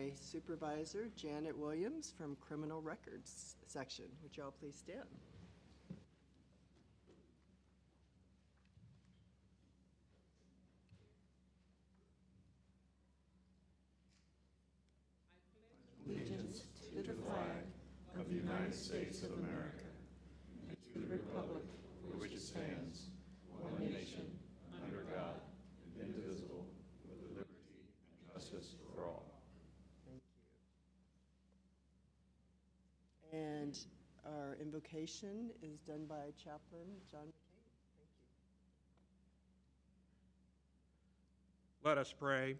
by Supervisor Janet Williams from Criminal Records Section. Would y'all please stand? Allegiance to the flag of the United States of America and to the republic for which it stands, one nation, under God, indivisible, with liberty and justice for all. Thank you. And our invocation is done by Chaplain John McCain. Thank you. Let us pray.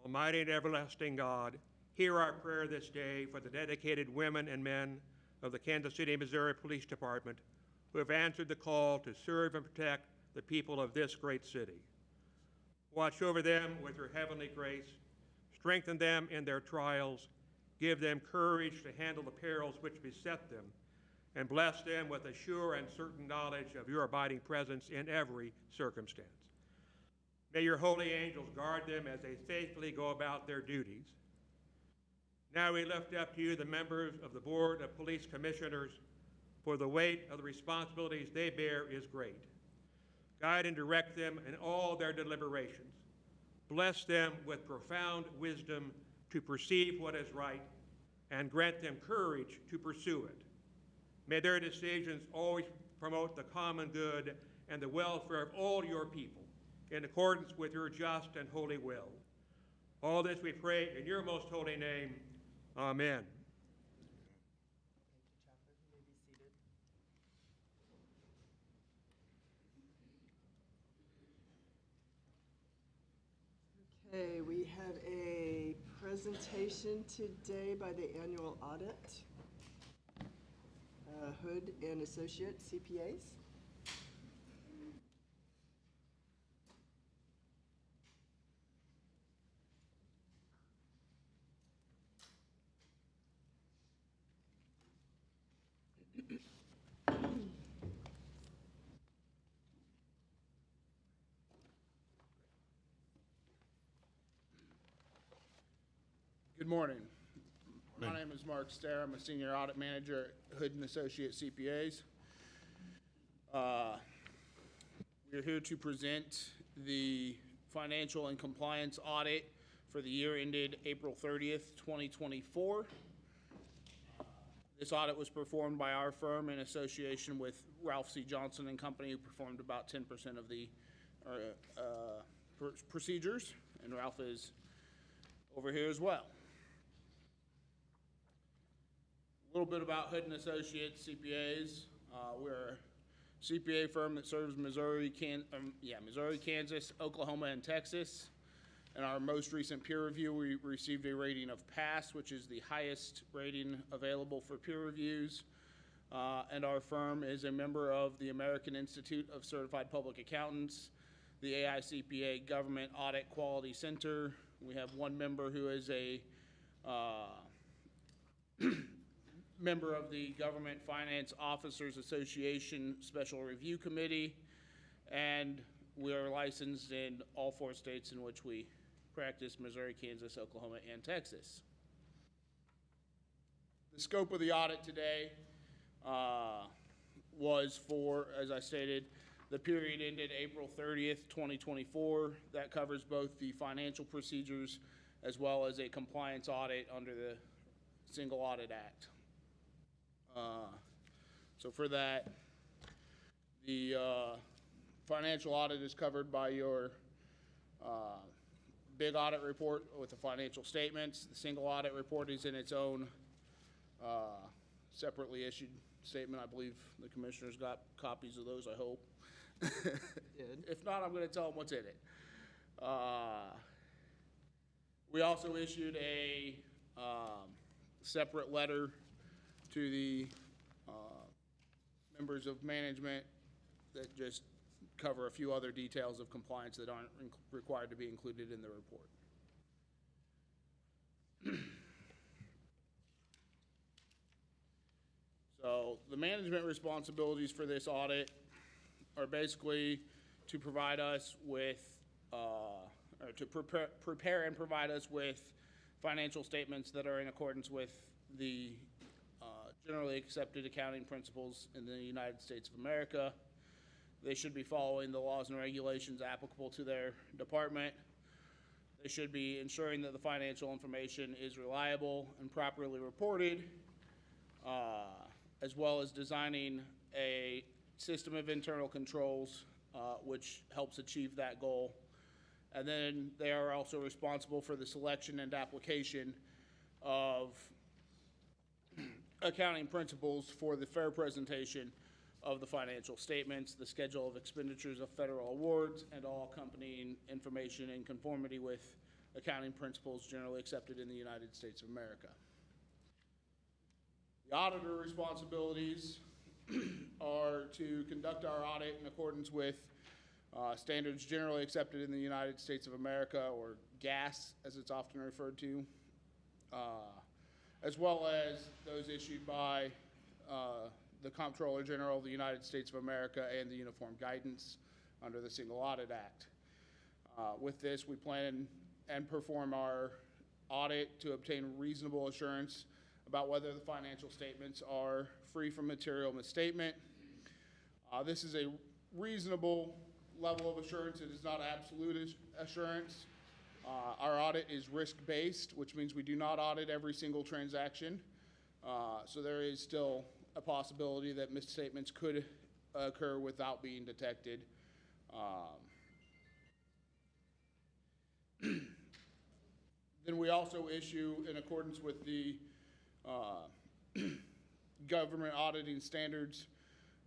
Almighty and everlasting God, hear our prayer this day for the dedicated women and men of the Kansas City, Missouri Police Department who have answered the call to serve and protect the people of this great city. Watch over them with your heavenly grace, strengthen them in their trials, give them courage to handle the perils which beset them, and bless them with a sure and certain knowledge of your abiding presence in every circumstance. May your holy angels guard them as they faithfully go about their duties. Now we lift up to you the members of the Board of Police Commissioners, for the weight of the responsibilities they bear is great. Guide and direct them in all their deliberations. Bless them with profound wisdom to perceive what is right, and grant them courage to pursue it. May their decisions always promote the common good and the welfare of all your people, in accordance with your just and holy will. All this we pray in your most holy name. Amen. Thank you, Chaplain. You may be seated. Okay, we have a presentation today by the annual audit, Hood and Associates, CPAs. Good morning. My name is Mark Stair. I'm a senior audit manager at Hood and Associates CPAs. We're here to present the financial and compliance audit for the year ended April 30th, 2024. This audit was performed by our firm in association with Ralph C. Johnson and Company, who performed about 10% of the procedures, and Ralph is over here as well. A little bit about Hood and Associates CPAs. We're a CPA firm that serves Missouri, Kansas, Oklahoma, and Texas. In our most recent peer review, we received a rating of pass, which is the highest rating available for peer reviews. And our firm is a member of the American Institute of Certified Public Accountants, the AICPA Government Audit Quality Center. We have one member who is a member of the Government Finance Officers Association Special Review Committee, and we are licensed in all 4 states in which we practice: Missouri, Kansas, Oklahoma, and Texas. The scope of the audit today was for, as I stated, the period ended April 30th, 2024. That covers both the financial procedures as well as a compliance audit under the Single Audit Act. So for that, the financial audit is covered by your big audit report with the financial statements. The single audit report is in its own separately issued statement. I believe the commissioners got copies of those, I hope. Did. If not, I'm going to tell them what's in it. We also issued a separate letter to the members of management that just cover a few other details of compliance that aren't required to be included in the report. So the management responsibilities for this audit are basically to provide us with, or to prepare and provide us with financial statements that are in accordance with the generally accepted accounting principles in the United States of America. They should be following the laws and regulations applicable to their department. They should be ensuring that the financial information is reliable and properly reported, as well as designing a system of internal controls which helps achieve that goal. And then they are also responsible for the selection and application of accounting principles for the fair presentation of the financial statements, the schedule of expenditures of federal awards, and all accompanying information in conformity with accounting principles generally accepted in the United States of America. The auditor responsibilities are to conduct our audit in accordance with standards generally accepted in the United States of America, or GAS as it's often referred to, as well as those issued by the Comptroller General of the United States of America and the Uniform Guidance under the Single Audit Act. With this, we plan and perform our audit to obtain reasonable assurance about whether the financial statements are free from material misstatement. This is a reasonable level of assurance. It is not absolute assurance. Our audit is risk-based, which means we do not audit every single transaction. So there is still a possibility that misstatements could occur without being detected. Then we also issue, in accordance with the government auditing standards,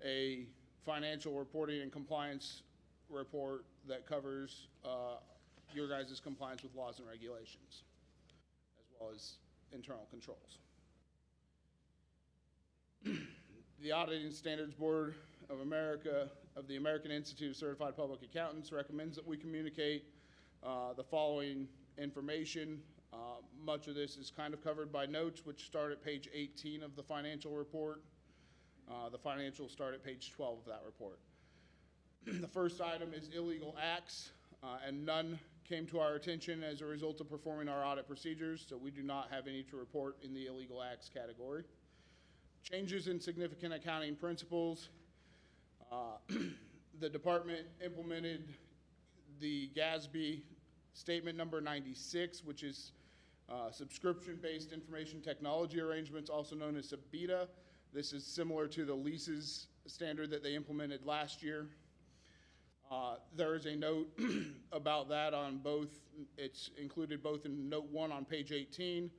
a financial reporting and compliance report that covers your guys' compliance with laws and regulations, as well as internal controls. The Auditing Standards Board of America, of the American Institute of Certified Public Accountants, recommends that we communicate the following information. Much of this is kind of covered by notes, which start at page 18 of the financial report. The financials start at page 12 of that report. The first item is illegal acts, and none came to our attention as a result of performing our audit procedures, so we do not have any to report in the illegal acts category. Changes in significant accounting principles. The department implemented the GASB statement number 96, which is subscription-based information technology arrangements, also known as SBITA. This is similar to the leases standard that they implemented last year. There is a note about that on both, it's included both in note 1 on page 18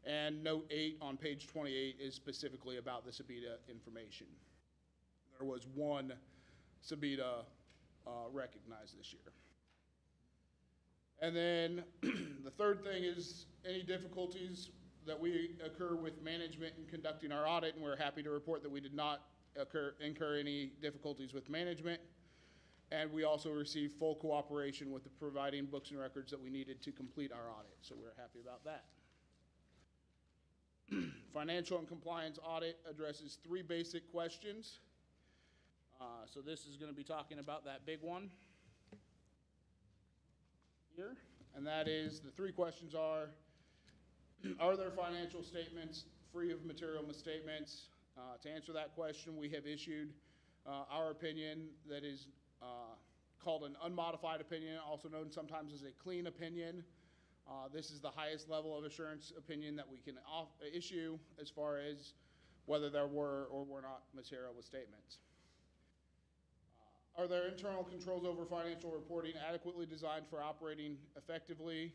and note 8 on page 28 is specifically about the SBITA information. There was one SBITA recognized this year. And then the third thing is any difficulties that we occur with management in conducting our audit, and we're happy to report that we did not incur any difficulties with management. And we also received full cooperation with the providing books and records that we needed to complete our audit, so we're happy about that. Financial and compliance audit addresses 3 basic questions. So this is going to be talking about that big one here, and that is, the 3 questions are there financial statements free of material misstatements? To answer that question, we have issued our opinion that is called an unmodified opinion, also known sometimes as a clean opinion. This is the highest level of assurance opinion that we can issue as far as whether there were or were not material misstatements. Are there internal controls over financial reporting adequately designed for operating effectively?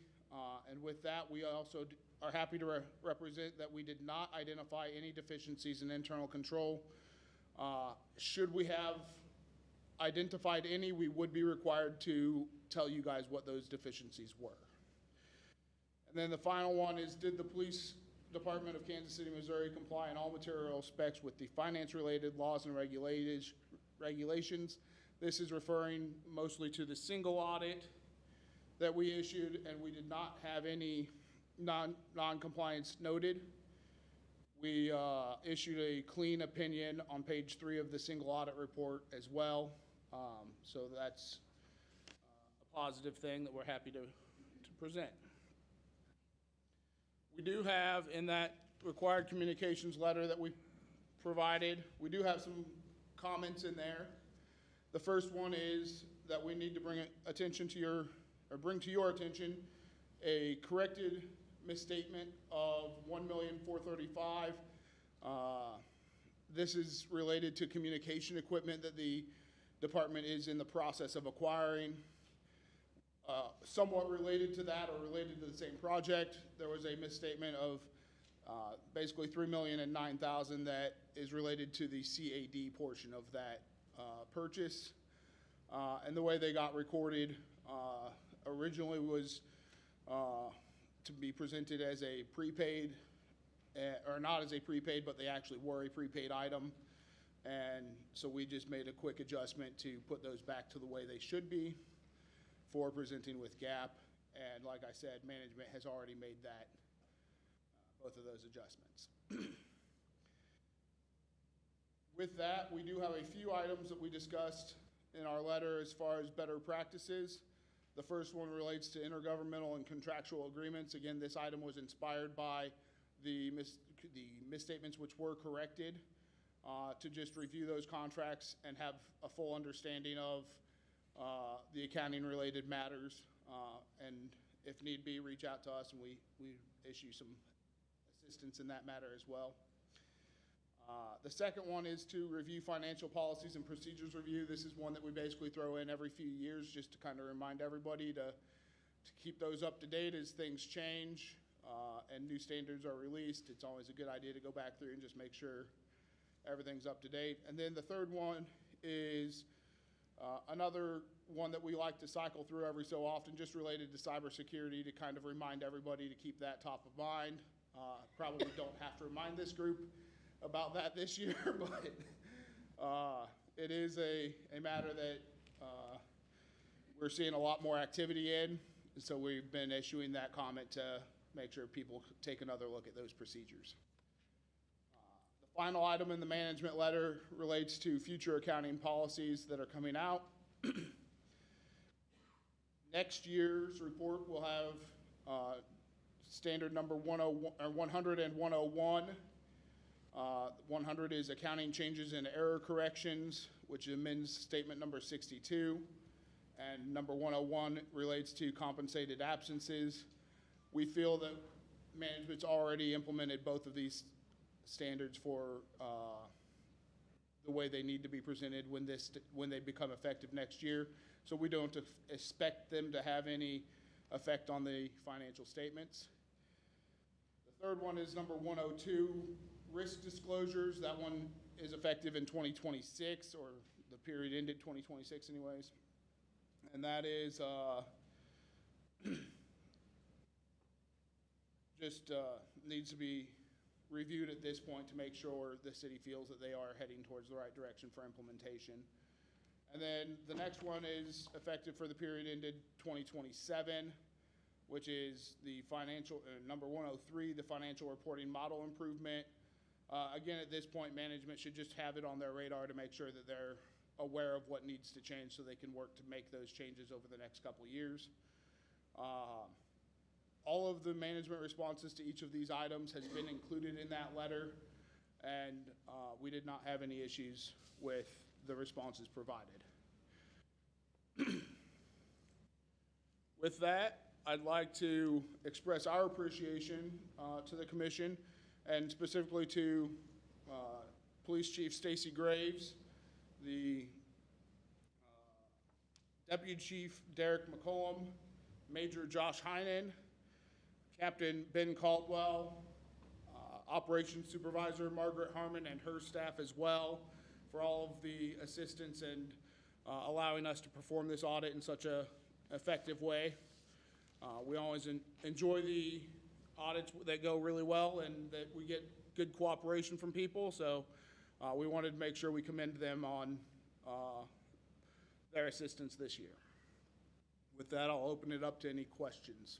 And with that, we also are happy to represent that we did not identify any deficiencies in internal control. Should we have identified any, we would be required to tell you guys what those deficiencies were. And then the final one is, did the Police Department of Kansas City, Missouri comply in all material specs with the finance-related laws and regulations? This is referring mostly to the single audit that we issued, and we did not have any non-compliance noted. We issued a clean opinion on page 3 of the single audit report as well. So that's a positive thing that we're happy to present. We do have in that required communications letter that we provided, we do have some comments in there. The first one is that we need to bring to your attention a corrected misstatement of $1,435,000. This is related to communication equipment that the department is in the process of acquiring. Somewhat related to that, or related to the same project, there was a misstatement of basically $3,009,000 that is related to the CAD portion of that purchase. And the way they got recorded originally was to be presented as a prepaid, or not as a prepaid, but they actually were a prepaid item. And so we just made a quick adjustment to put those back to the way they should be for presenting with GAAP. And like I said, management has already made that, both of those adjustments. With that, we do have a few items that we discussed in our letter as far as better practices. The first one relates to intergovernmental and contractual agreements. Again, this item was inspired by the misstatements which were corrected, to just review those contracts and have a full understanding of the accounting-related matters, and if need be, reach out to us and we issue some assistance in that matter as well. The second one is to review financial policies and procedures review. This is one that we basically throw in every few years just to kind of remind everybody to keep those up to date as things change and new standards are released. It's always a good idea to go back through and just make sure everything's up to date. And then the third one is another one that we like to cycle through every so often, just related to cybersecurity, to kind of remind everybody to keep that top of mind. Probably don't have to remind this group about that this year, but it is a matter that we're seeing a lot more activity in, so we've been issuing that comment to make sure people take another look at those procedures. The final item in the management letter relates to future accounting policies that are coming out. Next year's report will have standard number 100 and 101. 100 is accounting changes and error corrections, which amends statement number 62. And number 101 relates to compensated absences. We feel that management's already implemented both of these standards for the way they need to be presented when they become effective next year. So we don't expect them to have any effect on the financial statements. The third one is number 102, risk disclosures. That one is effective in 2026, or the period ended 2026 anyways. And that is just needs to be reviewed at this point to make sure the city feels that they are heading towards the right direction for implementation. And then the next one is effective for the period ended 2027, which is the financial, number 103, the financial reporting model improvement. Again, at this point, management should just have it on their radar to make sure that they're aware of what needs to change so they can work to make those changes over the next couple of years. All of the management responses to each of these items has been included in that letter, and we did not have any issues with the responses provided. With that, I'd like to express our appreciation to the commission, and specifically to Police Chief Stacy Graves, the Deputy Chief Derek McCollum, Major Josh Heinen, Captain Ben Caldwell, Operations Supervisor Margaret Harmon and her staff as well, for all of the assistance and allowing us to perform this audit in such an effective way. We always enjoy the audits that go really well and that we get good cooperation from people, so we wanted to make sure we commend them on their assistance this year. With that, I'll open it up to any questions.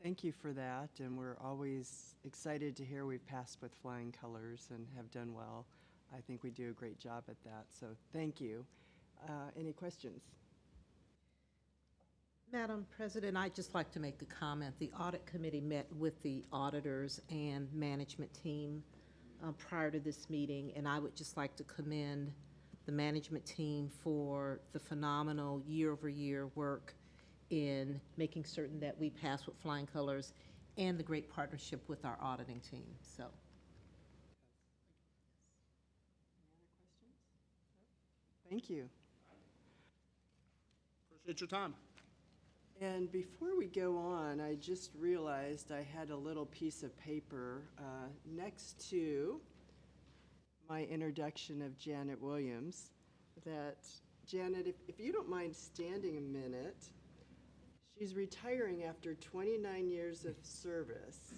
Thank you for that, and we're always excited to hear we've passed with flying colors and have done well. I think we do a great job at that, so thank you. Any questions? Madam President, I'd just like to make a comment. The audit committee met with the auditors and management team prior to this meeting, and I would just like to commend the management team for the phenomenal year-over-year work in making certain that we pass with flying colors and the great partnership with our auditing team. So, Thank you. Appreciate your time. And before we go on, I just realized I had a little piece of paper next to my introduction of Janet Williams that, Janet, if you don't mind standing a minute, she's retiring after 29 years of service.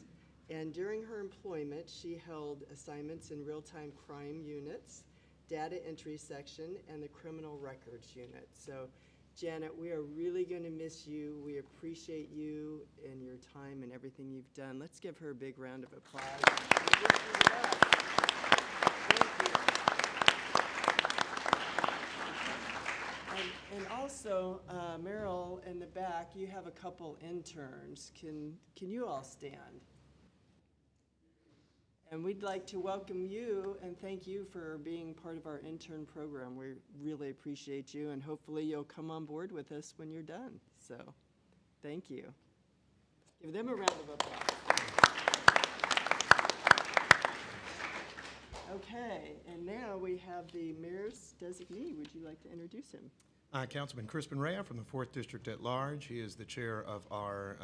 And during her employment, she held assignments in real-time crime units, data entry section, and the criminal records unit. So, Janet, we are really going to miss you. We appreciate you and your time and everything you've done. Let's give her a big round of applause. And wish you luck. Thank you. And also, Meryl, in the back, you have a couple interns. Can you all stand? And we'd like to welcome you and thank you for being part of our intern program. We really appreciate you, and hopefully you'll come on board with us when you're done. So, thank you. Give them a round of applause. Okay, and now we have the mayor's designee. Would you like to introduce him? Councilman Crispin Rea from the 4th District at Large. He is the chair of our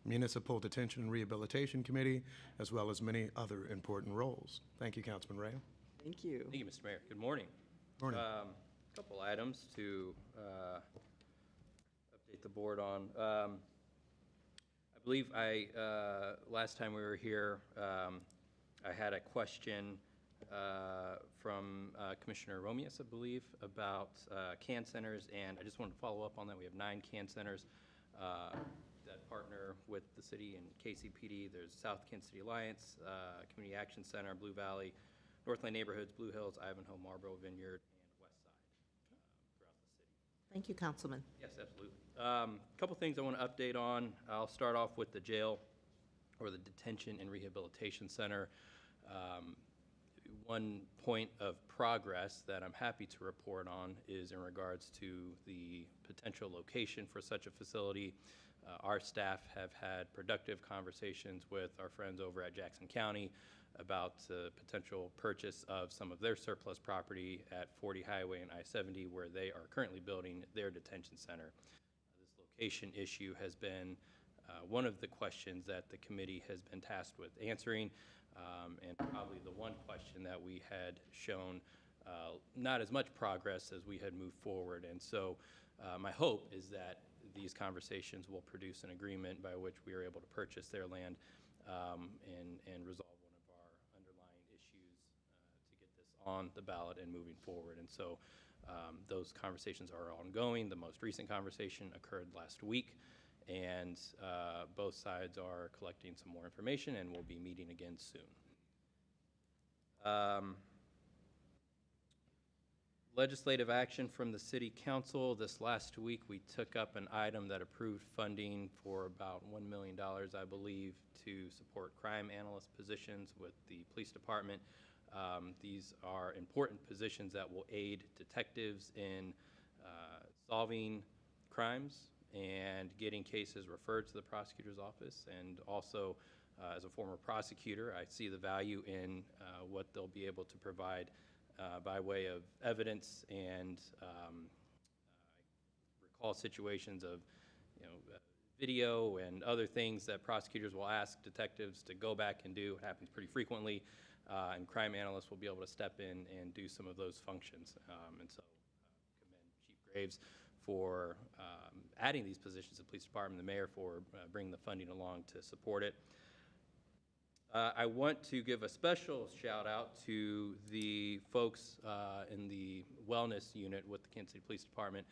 Municipal Detention and Rehabilitation Committee, as well as many other important roles. Thank you, Councilman Rea. Thank you. Thank you, Mr. Mayor. Good morning. Morning. Couple items to update the board on. I believe last time we were here, I had a question from Commissioner Romius, I believe, about CAN centers, and I just wanted to follow up on that. We have 9 CAN centers that partner with the city and KCPD. There's South Kansas City Alliance, Community Action Center, Blue Valley, Northland Neighborhoods, Blue Hills, Ivanhoe, Marlboro Vineyard, and West Side throughout the city. thank you, Councilman. Yes, absolutely. Couple things I want to update on. I'll start off with the jail, or the Detention and Rehabilitation Center. One point of progress that I'm happy to report on is in regards to the potential location for such a facility. Our staff have had productive conversations with our friends over at Jackson County about the potential purchase of some of their surplus property at 40 Highway and I-70, where they are currently building their detention center. This location issue has been one of the questions that the committee has been tasked with answering, and probably the one question that we had shown not as much progress as we had moved forward. And so my hope is that these conversations will produce an agreement by which we are able to purchase their land and resolve one of our underlying issues to get this on the ballot and moving forward. And so those conversations are ongoing. The most recent conversation occurred last week, and both sides are collecting some more information, and we'll be meeting again soon. Legislative action from the City Council. This last week, we took up an item that approved funding for about $1 million, I believe, to support crime analyst positions with the police department. These are important positions that will aid detectives in solving crimes and getting cases referred to the prosecutor's office. And also, as a former prosecutor, I see the value in what they'll be able to provide by way of evidence, and recall situations of, video and other things that prosecutors will ask detectives to go back and do. It happens pretty frequently, and crime analysts will be able to step in and do some of those functions. And so commend Chief Graves for adding these positions to the police department, the mayor for bringing the funding along to support it. I want to give a special shout out to the folks in the wellness unit with the Kansas City Police Department.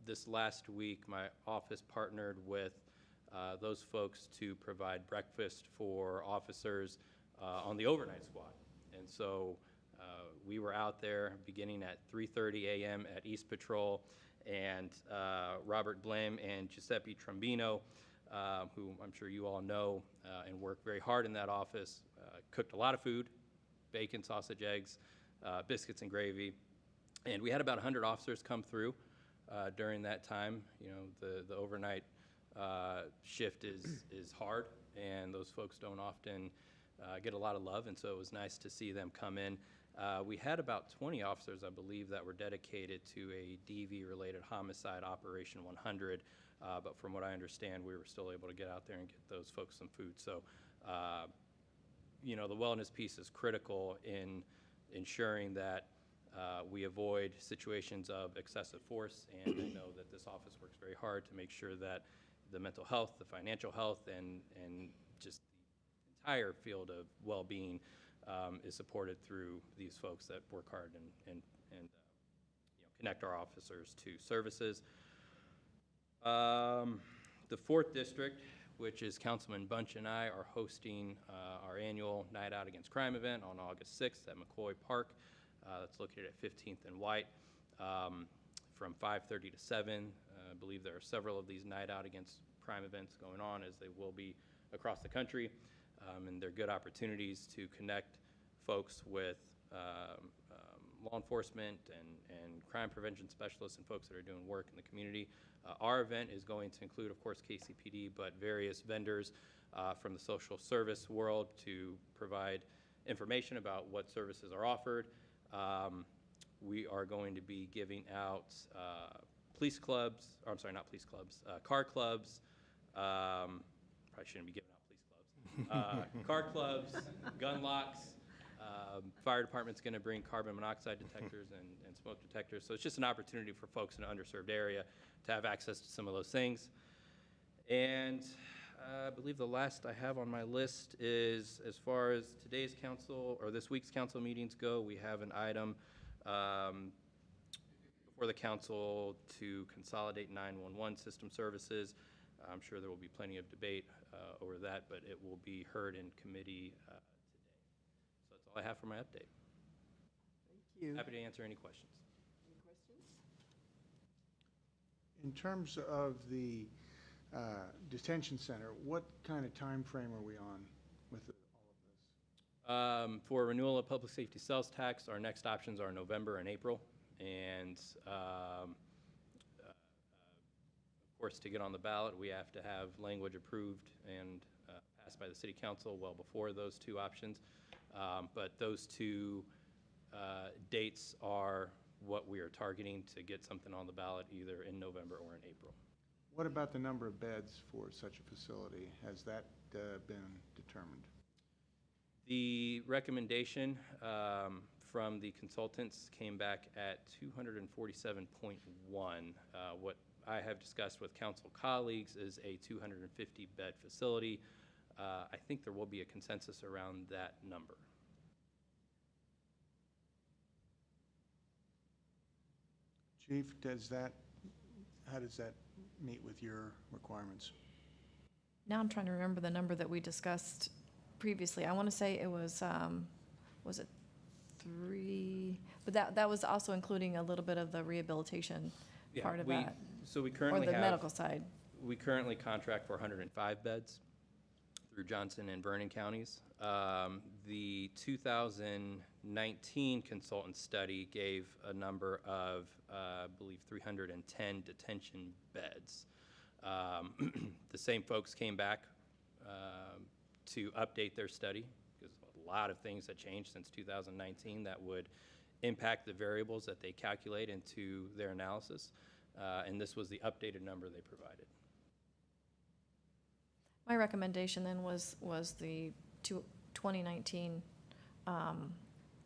This last week, my office partnered with those folks to provide breakfast for officers on the overnight squad. And so we were out there beginning at 3:30 a.m. at East Patrol, and Robert Blim and Giuseppe Trombino, who I'm sure you all know and work very hard in that office, cooked a lot of food, bacon, sausage, eggs, biscuits and gravy. And we had about 100 officers come through during that time. You know, the overnight shift is hard, and those folks don't often get a lot of love, and so it was nice to see them come in. We had about 20 officers, I believe, that were dedicated to a DV-related homicide, Operation 100, but from what I understand, we were still able to get out there and get those folks some food. So, you know, the wellness piece is critical in ensuring that we avoid situations of excessive force, and I know that this office works very hard to make sure that the mental health, the financial health, and just the entire field of well-being is supported through these folks that work hard and you know, connect our officers to services. The 4th District, which is Councilman Bunch and I, are hosting our annual Night Out Against Crime event on August 6th at McCoy Park. That's located at 15th and White from 5:30 to 7. I believe there are several of these Night Out Against Crime events going on, as they will be across the country. And they're good opportunities to connect folks with law enforcement and crime prevention specialists and folks that are doing work in the community. Our event is going to include, of course, KCPD, but various vendors from the social service world to provide information about what services are offered. We are going to be giving out police clubs, or I'm sorry, not police clubs, car clubs. Probably shouldn't be giving out police clubs. Car clubs, gun locks. Fire department's going to bring carbon monoxide detectors and smoke detectors. So it's just an opportunity for folks in an underserved area to have access to some of those things. And I believe the last I have on my list is, as far as today's council or this week's council meetings go, we have an item before the council to consolidate 911 system services. I'm sure there will be plenty of debate over that, but it will be heard in committee today. So that's all I have for my update. Thank you. Happy to answer any questions. Any questions? In terms of the detention center, what kind of time frame are we on with all of this? For renewal of public safety sales tax, our next options are November and April. And of course, to get on the ballot, we have to have language approved and passed by the city council well before those two options. But those two dates are what we are targeting to get something on the ballot either in November or in April. What about the number of beds for such a facility? Has that been determined? The recommendation from the consultants came back at 247.1. What I have discussed with council colleagues is a 250-bed facility. I think there will be a consensus around that number. Chief, how does that meet with your requirements? Now I'm trying to remember the number that we discussed previously. I want to say it was it 3? But that was also including a little bit of the rehabilitation part of that. So we Or currently the have, medical side. we currently contract for 105 beds through Johnson and Vernon counties. The 2019 consultant study gave a number of, I believe, 310 detention beds. The same folks came back to update their study because a lot of things had changed since 2019 that would impact the variables that they calculate into their analysis. And this was the updated number they provided. My recommendation then was the 2019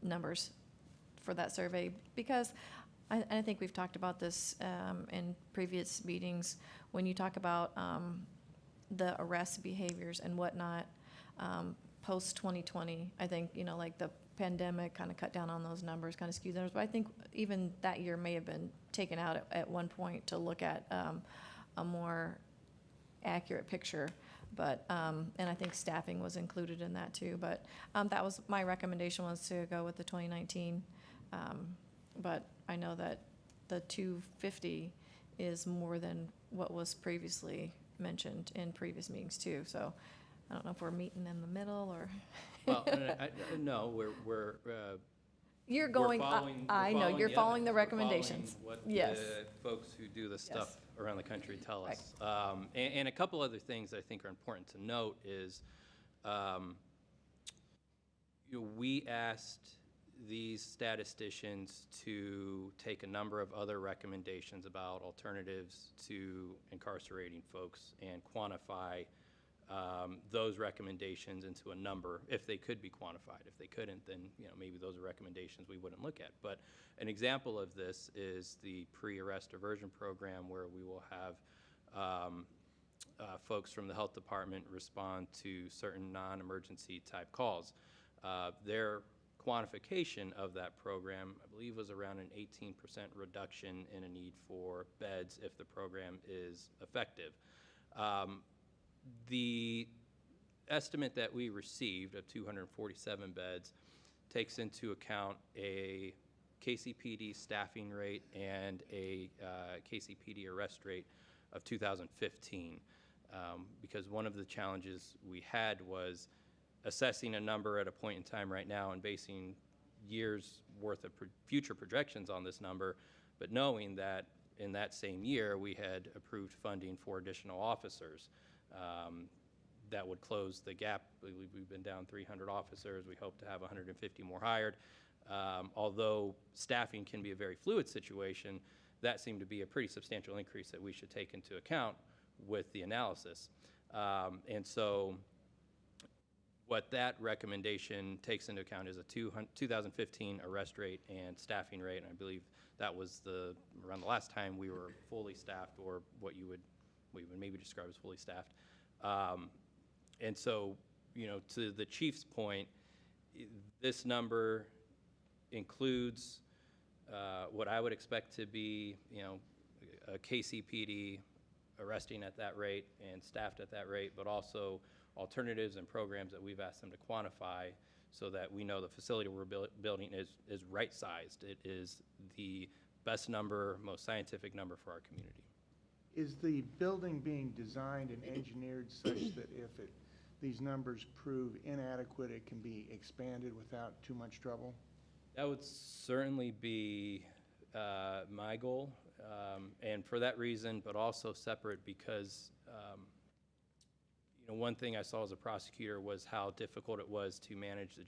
numbers for that survey, because I think we've talked about this in previous meetings. When you talk about the arrest behaviors and whatnot, post-2020, I think, like the pandemic kind of cut down on those numbers, kind of skewed those. But I think even that year may have been taken out at one point to look at a more accurate picture. But, and I think staffing was included in that too. But that was, my recommendation was to go with the 2019. But I know that the 250 is more than what was previously mentioned in previous meetings too. So I don't know if we're meeting in the middle or. Well, no, You're we're going, following. I know, you're following the evidence. We're following recommendations. what Yes. the folks who do this stuff Yes. around the country tell us. And a couple other things I think are important to note is, we asked these statisticians to take a number of other recommendations about alternatives to incarcerating folks and quantify those recommendations into a number, if they could be quantified. If they couldn't, then maybe those are recommendations we wouldn't look at. But an example of this is the pre-arrest diversion program, where we will have folks from the health department respond to certain non-emergency type calls. Their quantification of that program, I believe, was around an 18% reduction in a need for beds if the program is effective. The estimate that we received of 247 beds takes into account a KCPD staffing rate and a KCPD arrest rate of 2015. Because one of the challenges we had was assessing a number at a point in time right now and basing years worth of future projections on this number, but knowing that in that same year we had approved funding for additional officers that would close the gap. We've been down 300 officers. We hope to have 150 more hired. Although staffing can be a very fluid situation, that seemed to be a pretty substantial increase that we should take into account with the analysis. And so what that recommendation takes into account is a 2015 arrest rate and staffing rate, and I believe that was around the last time we were fully staffed, or what you would maybe describe as fully staffed. And so, to the chief's point, this number includes what I would expect to be, a KCPD arresting at that rate and staffed at that rate, but also alternatives and programs that we've asked them to quantify so that we know the facility we're building is right-sized. It is the best number, most scientific number for our community. Is the building being designed and engineered such that if these numbers prove inadequate, it can be expanded without too much trouble? That would certainly be my goal, and for that reason, but also separate because one thing I saw as a prosecutor was how difficult it was to manage the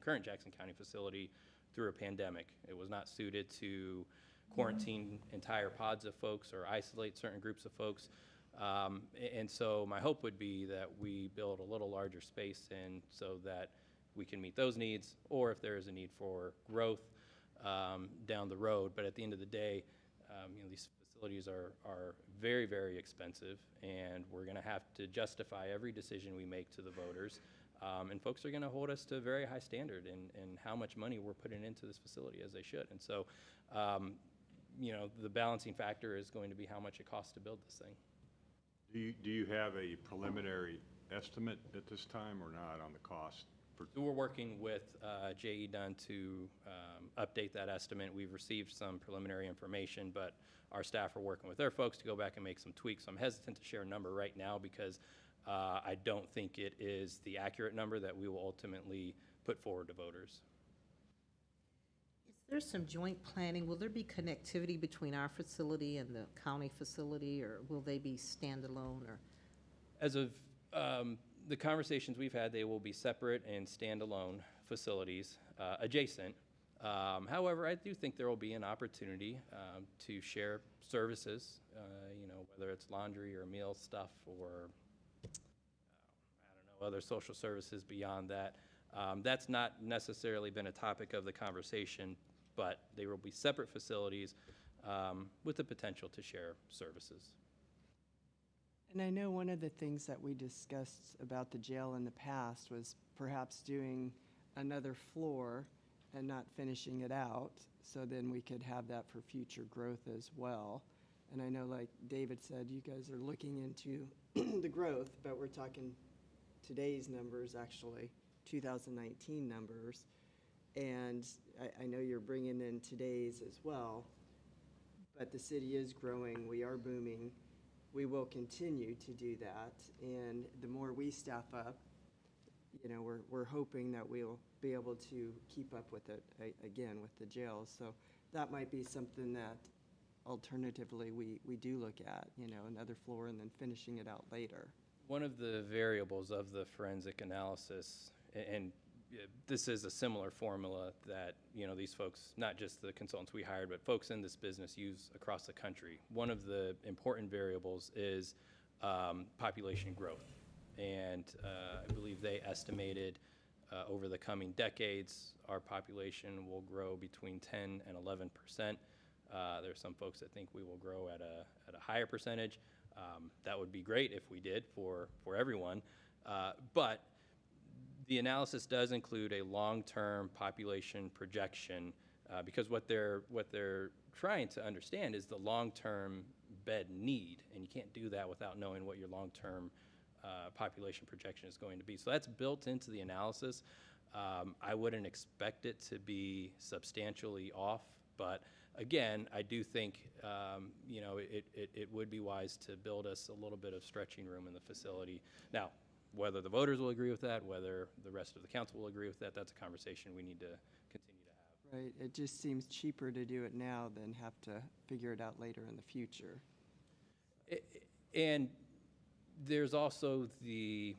current Jackson County facility through a pandemic. It was not suited to quarantine entire pods of folks or isolate certain groups of folks. And so my hope would be that we build a little larger space in so that we can meet those needs, or if there is a need for growth down the road. But at the end of the day, these facilities are very, very expensive, and we're going to have to justify every decision we make to the voters. And folks are going to hold us to a very high standard in how much money we're putting into this facility, as they should. And so, the balancing factor is going to be how much it costs to build this thing. Do you have a preliminary estimate at this time or not on the cost? So we're working with J.E. Dunn to update that estimate. We've received some preliminary information, but our staff are working with their folks to go back and make some tweaks. So I'm hesitant to share a number right now because I don't think it is the accurate number that we will ultimately put forward to voters. Is there some joint planning? Will there be connectivity between our facility and the county facility, or will they be standalone? Or as of the conversations we've had, they will be separate and standalone facilities, adjacent. However, I do think there will be an opportunity to share services, whether it's laundry or meal stuff or other social services beyond that. That's not necessarily been a topic of the conversation, but they will be separate facilities with the potential to share services. And I know one of the things that we discussed about the jail in the past was perhaps doing another floor and not finishing it out, so then we could have that for future growth as well. And I know, like David said, you guys are looking into the growth, but we're talking today's numbers, actually, 2019 numbers. And I know you're bringing in today's as well. but the city is growing, we are booming. We will continue to do that, and the more we staff up, you know, we're hoping that we'll be able to keep up with it again with the jails. So that might be something that alternatively we do look at, you know, another floor and then finishing it out later. One of the variables of the forensic analysis, and this is a similar formula that, you know, these folks, not just the consultants we hired, but folks in this business use across the country. One of the important variables is population growth. And I believe they estimated over the coming decades, our population will grow between 10 and 11%. There are some folks that think we will grow at a higher percentage. That would be great if we did for everyone. But the analysis does include a long-term population projection because what they're trying to understand is the long-term bed need, and you can't do that without knowing what your long-term population projection is going to be. So that's built into the analysis. I wouldn't expect it to be substantially off, but again, I do think you know, it would be wise to build us a little bit of stretching room in the facility. Now, whether the voters will agree with that, whether the rest of the council will agree with that, that's a conversation we need to continue to have. Right, it just seems cheaper to do it now than have to figure it out later in the future. And there's also the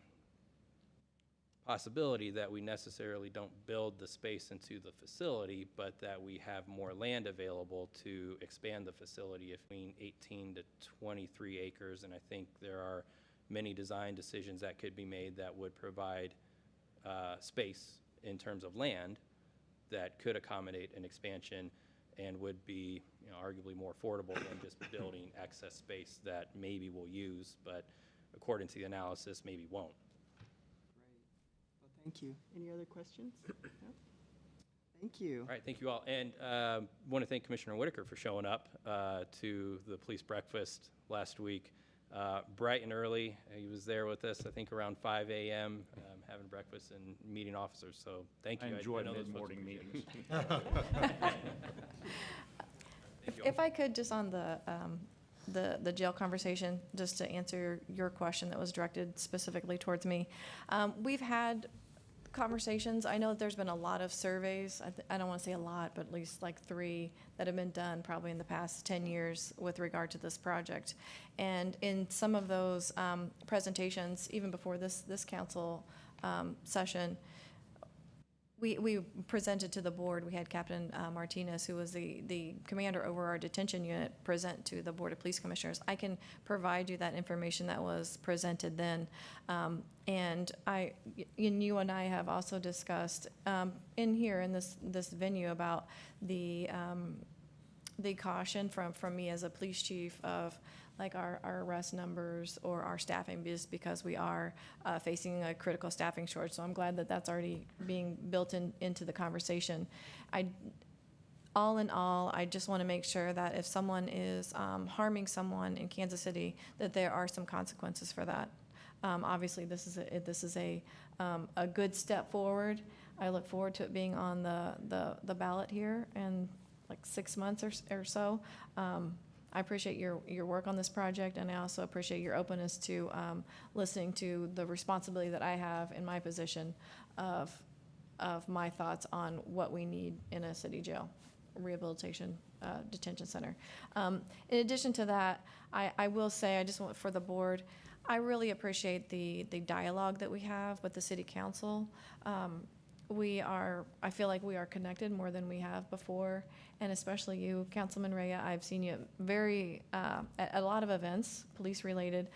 possibility that we necessarily don't build the space into the facility, but that we have more land available to expand the facility between 18 to 23 acres. And I think there are many design decisions that could be made that would provide space in terms of land that could accommodate an expansion and would be, you know, arguably more affordable than just building excess space that maybe we'll use, but according to the analysis, maybe won't. Great. Well, thank you. Any other questions? No? Thank you. All right, thank you all. And want to thank Commissioner Whitaker for showing up to the police breakfast last week. Bright and early, he was there with us, I think around 5 a.m., having breakfast and meeting officers, so thank you. I enjoy know those folks mid-morning appreciate meetings. it. If I could, just on the jail conversation, just to answer your question that was directed specifically towards me. We've had conversations. I know that there's been a lot of surveys. I don't want to say a lot, but at least like 3 that have been done probably in the past 10 years with regard to this project. And in some of those presentations, even before this council session, we presented to the board. We had Captain Martinez, who was the commander over our detention unit, present to the Board of Police Commissioners. I can provide you that information that was presented then. And you and I have also discussed in here in this venue about the caution from me as a police chief of like our arrest numbers or our staffing, just because we are facing a critical staffing shortage. So I'm glad that that's already being built into the conversation. All in all, I just want to make sure that if someone is harming someone in Kansas City, that there are some consequences for that. Obviously, this is a good step forward. I look forward to it being on the ballot here in like 6 months or so. I appreciate your work on this project, and I also appreciate your openness to listening to the responsibility that I have in my position of my thoughts on what we need in a city jail, rehabilitation, detention center. In addition to that, I will say, I just want for the board, I really appreciate the dialogue that we have with the city council. I feel like we are connected more than we have before, and especially you, Councilman Rhea. I've seen you at a lot of events, police-related,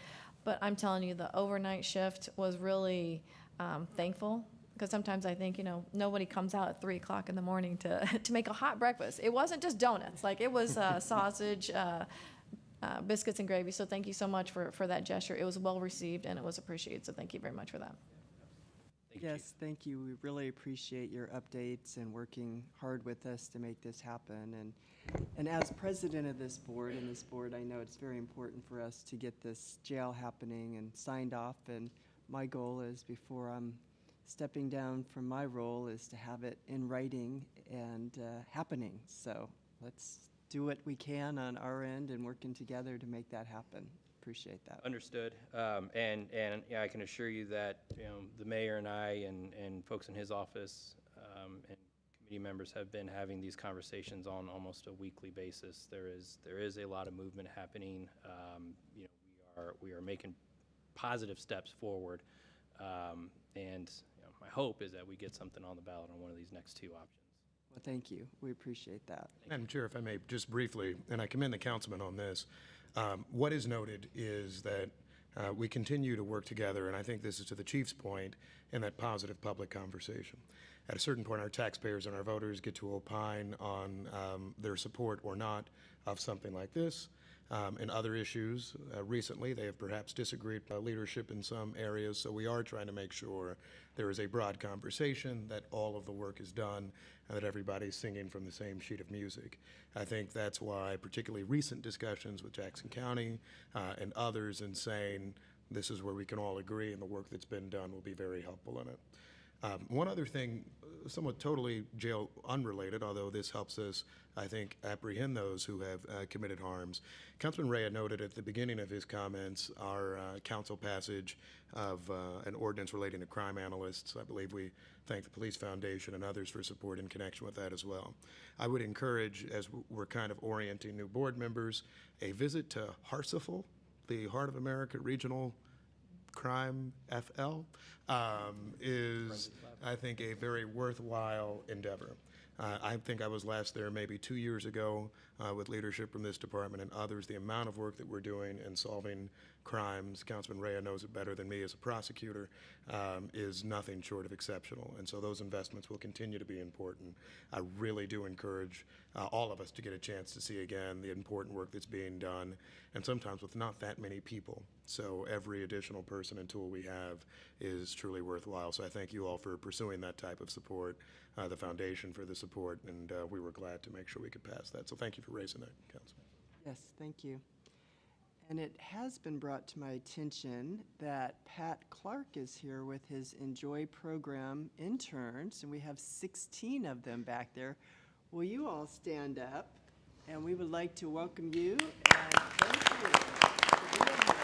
but I'm telling you, the overnight shift was really thankful, because sometimes I think, nobody comes out at 3 o'clock in the morning to make a hot breakfast. It wasn't just donuts, like it was sausage, biscuits and gravy, so thank you so much for that gesture. It was well-received, and it was appreciated, so thank you very much for that. Yes, thank you. We really appreciate your updates and working hard with us to make this happen. And as president of this board, I know it's very important for us to get this jail happening and signed off. And my goal is, before I'm stepping down from my role, is to have it in writing and happening. So let's do what we can on our end and working together to make that happen. Appreciate that. Understood. And yeah, I can assure you that, the mayor and I and folks in his office and committee members have been having these conversations on almost a weekly basis. There is a lot of movement happening. We are making positive steps forward. And my hope is that we get something on the ballot on one of these next two options. Well, thank you. We appreciate that. Madam Chair, if I may, just briefly, and I commend the councilman on this, what is noted is that we continue to work together, and I think this is to the chief's point, in that positive public conversation. At a certain point, our taxpayers and our voters get to opine on their support or not of something like this. In other issues, recently, they have perhaps disagreed with leadership in some areas, so we are trying to make sure there is a broad conversation, that all of the work is done, and that everybody's singing from the same sheet of music. I think that's why particularly recent discussions with Jackson County and others in saying this is where we can all agree and the work that's been done will be very helpful in it. One other thing, somewhat totally jail unrelated, although this helps us, I think, apprehend those who have committed harms. Councilman Rea noted at the beginning of his comments our council passage of an ordinance relating to crime analysts. I believe we thank the Police Foundation and others for support in connection with that as well. I would encourage, as we're kind of orienting new board members, a visit to Harsifal, the Heart of America Regional Crime FL, is, I think, a very worthwhile endeavor. I think I was last there maybe 2 years ago with leadership from this department and others. The amount of work that we're doing in solving crimes, Councilman Rea knows it better than me as a prosecutor, is nothing short of exceptional. And so those investments will continue to be important. I really do encourage all of us to get a chance to see again the important work that's being done, and sometimes with not that many people. So every additional person and tool we have is truly worthwhile. So I thank you all for pursuing that type of support, the foundation for the support, and we were glad to make sure we could pass that. So thank you for raising that, Councilman. Yes, thank you. And it has been brought to my attention that Pat Clark is here with his Enjoy program interns, and we have 16 of them back there. Will you all stand up? And we would like to welcome you, and thank you for being here.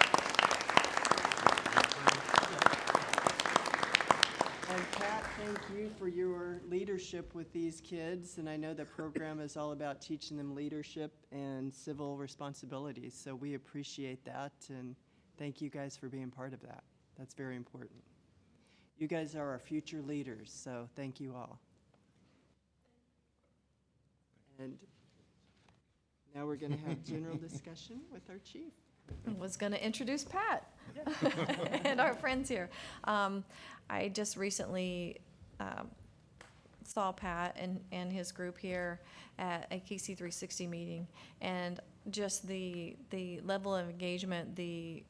And Pat, thank you for your leadership with these kids, and I know the program is all about teaching them leadership and civil responsibilities, so we appreciate that, and thank you guys for being part of that. That's very important. You guys are our future leaders, so thank you all. And now we're going to have general discussion with our chief. I was going to introduce Pat and our friends here. I just recently saw Pat and his group here at a KC 360 meeting, and just the level of engagement, the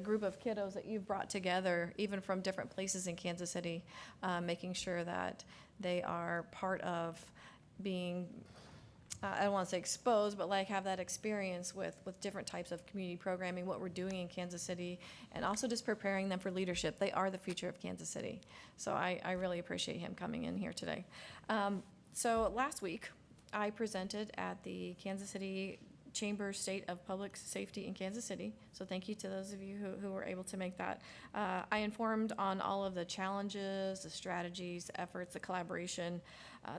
group of kiddos that you've brought together, even from different places in Kansas City, making sure that they are part of being, I don't want to say exposed, but like have that experience with different types of community programming, what we're doing in Kansas City, and also just preparing them for leadership. They are the future of Kansas City. So I really appreciate him coming in here today. So last week, I presented at the Kansas City Chamber State of Public Safety in Kansas City. So thank you to those of you who were able to make that. I informed on all of the challenges, the strategies, the efforts, the collaboration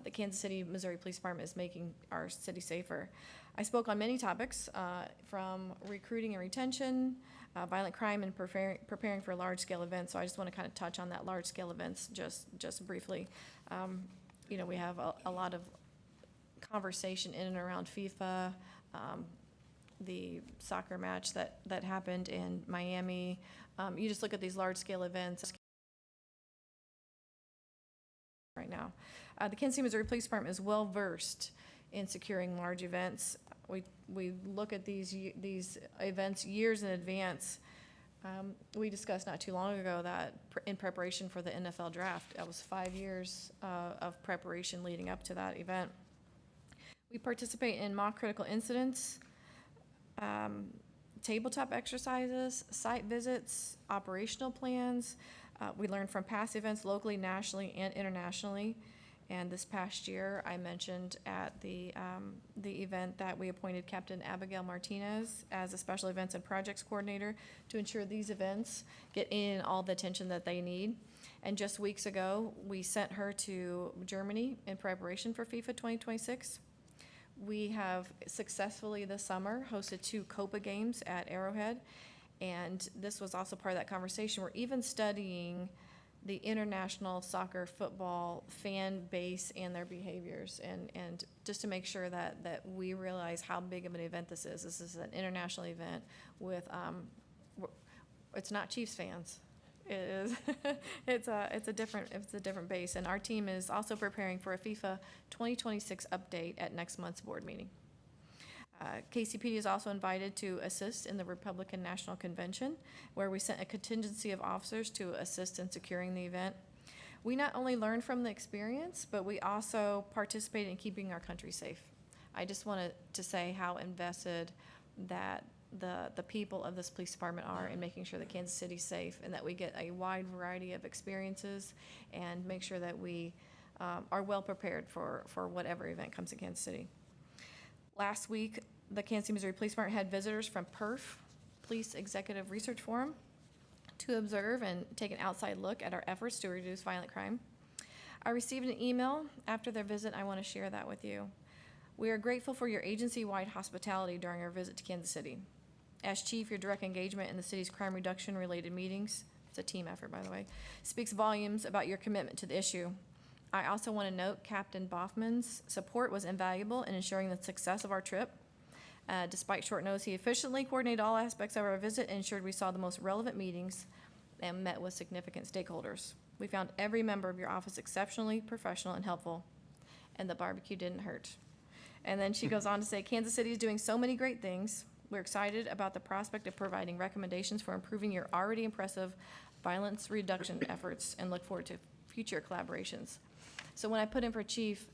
the Kansas City, Missouri Police Department is making our city safer. I spoke on many topics, from recruiting and retention, violent crime, and preparing for large-scale events. So I just want to kind of touch on that large-scale events just briefly. We have a lot of conversation in and around FIFA, the soccer match that happened in Miami. You just look at these large-scale events right now. The Kansas City, Missouri Police Department is well-versed in securing large events. We look at these events years in advance. We discussed not too long ago that in preparation for the NFL draft, that was 5 years of preparation leading up to that event. We participate in mock critical incidents, tabletop exercises, site visits, operational plans. We learn from past events locally, nationally, and internationally. And this past year, I mentioned at the event that we appointed Captain Abigail Martinez as a special events and projects coordinator to ensure these events get in all the attention that they need. And just weeks ago, we sent her to Germany in preparation for FIFA 2026. We have successfully this summer hosted 2 Copa games at Arrowhead. And this was also part of that conversation. We're even studying the international soccer football fan base and their behaviors, and just to make sure that we realize how big of an event this is. This is an international event with, it's not Chiefs fans. It is, it's a different base. And our team is also preparing for a FIFA 2026 update at next month's board meeting. KCPD is also invited to assist in the Republican National Convention, where we sent a contingency of officers to assist in securing the event. We not only learned from the experience, but we also participated in keeping our country safe. I just wanted to say how invested that the people of this police department are in making sure that Kansas City's safe, and that we get a wide variety of experiences and make sure that we are well prepared for whatever event comes to Kansas City. Last week, the Kansas City, Missouri Police Department had visitors from PERF, Police Executive Research Forum, to observe and take an outside look at our efforts to reduce violent crime. I received an email after their visit. I want to share that with you. We are grateful for your agency-wide hospitality during our visit to Kansas City. As chief, your direct engagement in the city's crime reduction-related meetings, it's a team effort, by the way, speaks volumes about your commitment to the issue. I also want to note Captain Boffman's support was invaluable in ensuring the success of our trip. Despite short notice, he efficiently coordinated all aspects of our visit and ensured we saw the most relevant meetings and met with significant stakeholders. We found every member of your office exceptionally professional and helpful, and the barbecue didn't hurt. And then she goes on to say, Kansas City is doing so many great things. We're excited about the prospect of providing recommendations for improving your already impressive violence reduction efforts and look forward to future collaborations. So when I put in for chief,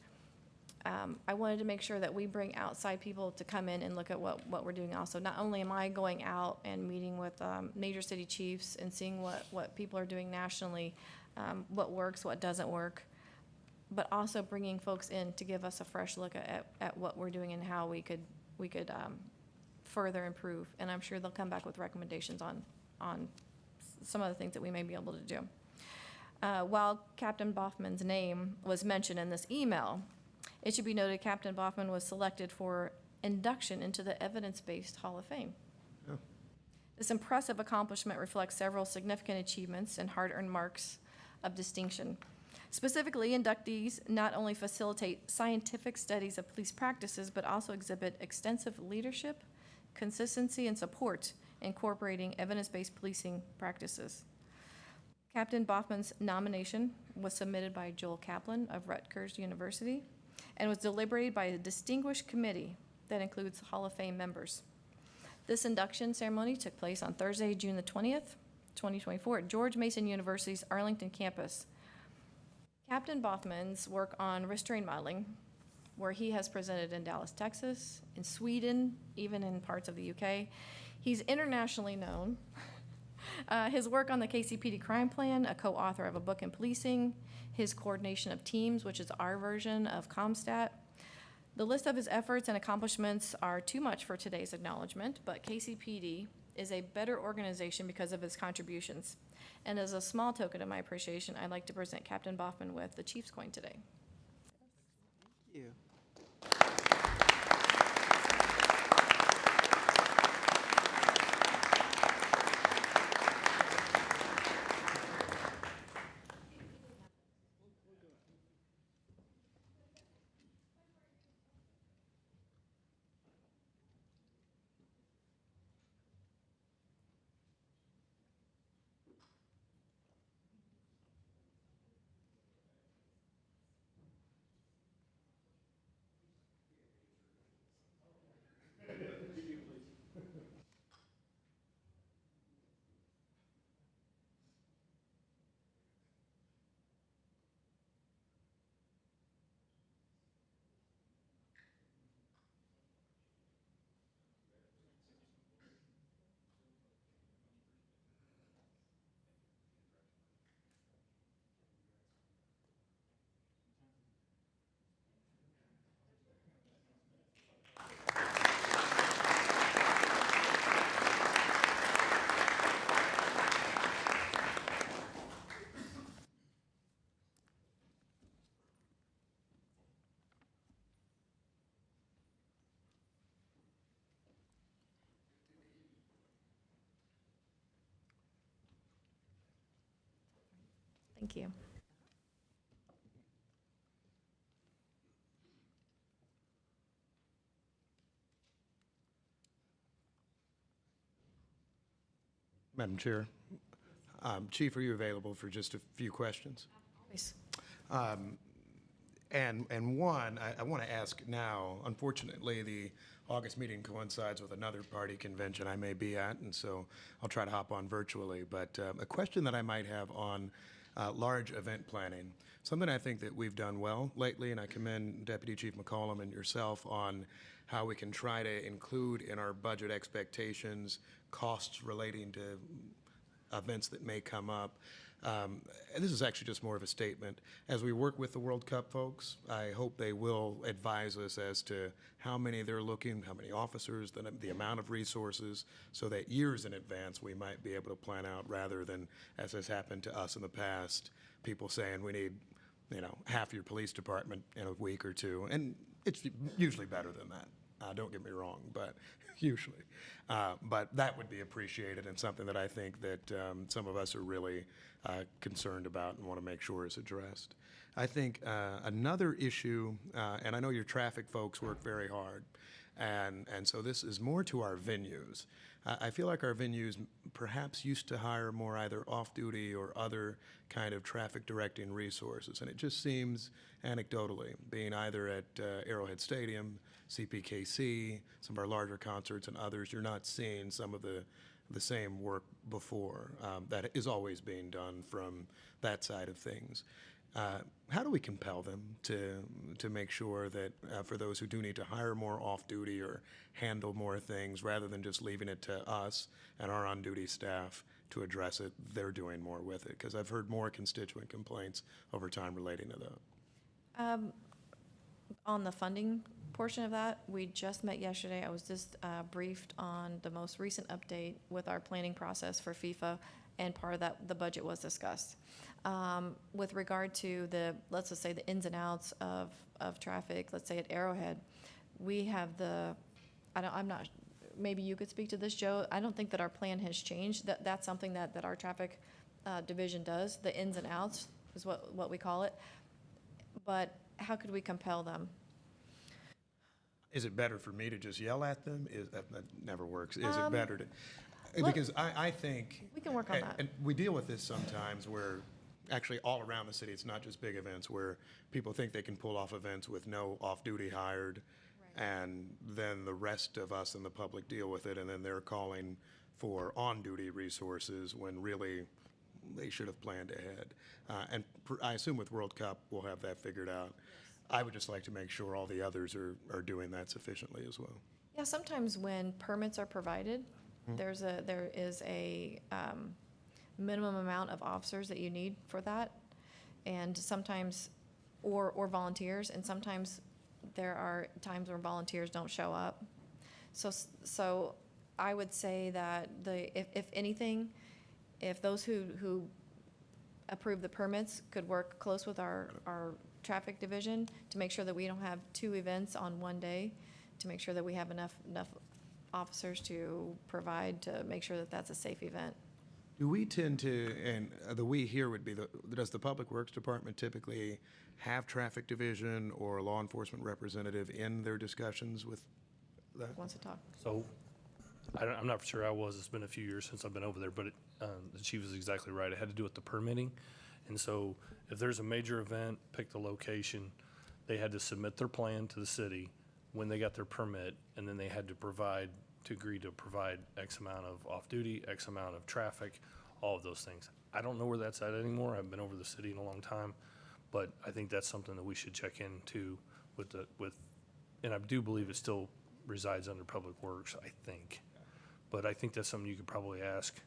I wanted to make sure that we bring outside people to come in and look at what we're doing also. Not only am I going out and meeting with major city chiefs and seeing what people are doing nationally, what works, what doesn't work, but also bringing folks in to give us a fresh look at what we're doing and how we could further improve. And I'm sure they'll come back with recommendations on some of the things that we may be able to do. While Captain Boffman's name was mentioned in this email, it should be noted Captain Boffman was selected for induction into the Evidence-Based Hall of Fame. Oh. This impressive accomplishment reflects several significant achievements and hard-earned marks of distinction. Specifically, inductees not only facilitate scientific studies of police practices, but also exhibit extensive leadership, consistency, and support incorporating evidence-based policing practices. Captain Boffman's nomination was submitted by Joel Kaplan of Rutgers University and was deliberated by a distinguished committee that includes Hall of Fame members. This induction ceremony took place on Thursday, June the 20th, 2024 at George Mason University's Arlington campus. Captain Boffman's work on restraint modeling, where he has presented in Dallas, Texas, in Sweden, even in parts of the UK. He's internationally known. His work on the KCPD crime plan, a co-author of a book in policing, his coordination of teams, which is our version of ComStat. The list of his efforts and accomplishments are too much for today's acknowledgement, but KCPD is a better organization because of his contributions. And as a small token of my appreciation, I'd like to present Captain Boffman with the Chief's coin today. Thank you. Thank you. Madam Chair, Chief, are you available for just a few questions? Please. And one, I want to ask now, unfortunately, the August meeting coincides with another party convention I may be at, and so I'll try to hop on virtually. But a question that I might have on large event planning, something I think that we've done well lately, and I commend Deputy Chief McCollum and yourself on how we can try to include in our budget expectations costs relating to events that may come up. And this is actually just more of a statement. As we work with the World Cup folks, I hope they will advise us as to how many they're looking, how many officers, the amount of resources, so that years in advance we might be able to plan out rather than, as has happened to us in the past, people saying we need, half your police department in a week or two. And it's usually better than that. Don't get me wrong, but usually. But that would be appreciated and something that I think that some of us are really concerned about and want to make sure is addressed. I think another issue, and I know your traffic folks work very hard, and so this is more to our venues. I feel like our venues perhaps used to hire more either off-duty or other kind of traffic directing resources, and it just seems anecdotally, being either at Arrowhead Stadium, CPKC, some of our larger concerts and others, you're not seeing some of the same work before that is always being done from that side of things. How do we compel them to make sure that for those who do need to hire more off-duty or handle more things, rather than just leaving it to us and our on-duty staff to address it, they're doing more with it? Because I've heard more constituent complaints over time relating to that. On the funding portion of that, we just met yesterday. I was just briefed on the most recent update with our planning process for FIFA, and part of that, the budget was discussed. With regard to let's just say the ins and outs of traffic, let's say at Arrowhead, we have I'm not, maybe you could speak to this, Joe. I don't think that our plan has changed. That's something that our traffic division does. The ins and outs is what we call it. But how could we compel them? Is it better for me to just yell at them? That never works. Is it better to? look, Because I think. we can work on that. And we deal with this sometimes where, actually all around the city, it's not just big events, where people think they can pull off events with no off-duty hired, and then the rest of us in the public deal with it, and then they're calling for on-duty resources when really they should have planned ahead. And I assume with World Cup, we'll have that figured out. I would just like to make sure all the others are doing that sufficiently as well. Yeah, sometimes when permits are provided, there is a minimum amount of officers that you need for that, and sometimes, or volunteers, and sometimes there are times where volunteers don't show up. So I would say that if anything, if those who approve the permits could work close with our traffic division to make sure that we don't have 2 events on one day, to make sure that we have enough officers to provide to make sure that that's a safe event. Do we tend to, and the we here would be, does the Public Works Department typically have traffic division or a law enforcement representative in their discussions with that? Wants to talk? So, I'm not sure I was. It's been a few years since I've been over there, but the chief is exactly right. It had to do with the permitting. And so if there's a major event, pick the location, they had to submit their plan to the city when they got their permit, and then they had to agree to provide X amount of off-duty, X amount of traffic, all of those things. I don't know where that's at anymore. I haven't been over the city in a long time, but I think that's something that we should check into and I do believe it still resides under Public Works, I think. But I think that's something you could probably ask.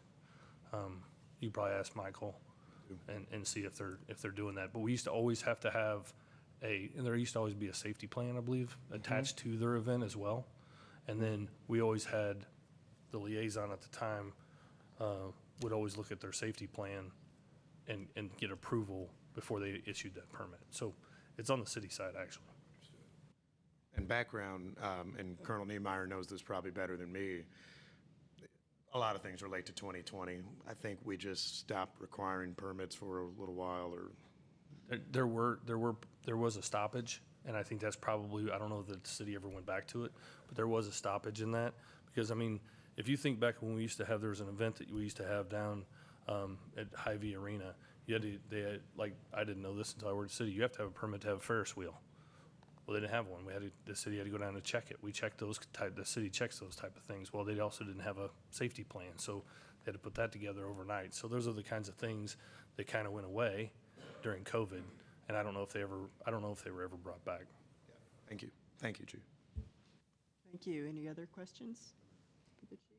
You probably ask Michael and see if they're doing that. But we used to always have to have and there used to always be a safety plan, I believe, attached to their event as well. And then we always had the liaison at the time would always look at their safety plan and get approval before they issued that permit. So it's on the city side, actually. And background, and Colonel Niemeyer knows this probably better than me, A lot of things relate to 2020. I think we just stopped requiring permits for a little while, or There was a stoppage, and I think that's probably, I don't know that the city ever went back to it, but there was a stoppage in that. Because, I mean, if you think back when we used to have, there was an event that we used to have down at Hy-Vee Arena. They had, like, I didn't know this until I worked in the city, you have to have a permit to have a Ferris wheel. Well, they didn't have one. The city had to go down and check it. We checked the city checks those type of things. Well, they also didn't have a safety plan, so they had to put that together overnight. So those are the kinds of things that kind of went away during COVID, and I don't know if they were ever brought back. thank you. Thank you, Chief. Thank you. Any other questions for the chief?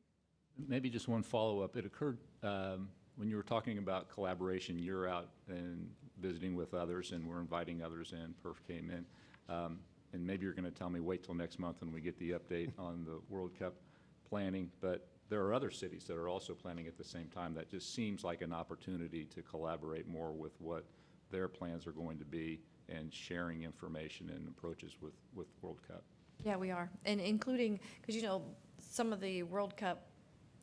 Maybe just one follow-up. It occurred when you were talking about collaboration, you're out and visiting with others, and we're inviting others in. Perf came in. And maybe you're going to tell me, wait till next month when we get the update on the World Cup planning. But there are other cities that are also planning at the same time. That just seems like an opportunity to collaborate more with what their plans are going to be and sharing information and approaches with World Cup. Yeah, we are, and including, because, you know, some of the World Cup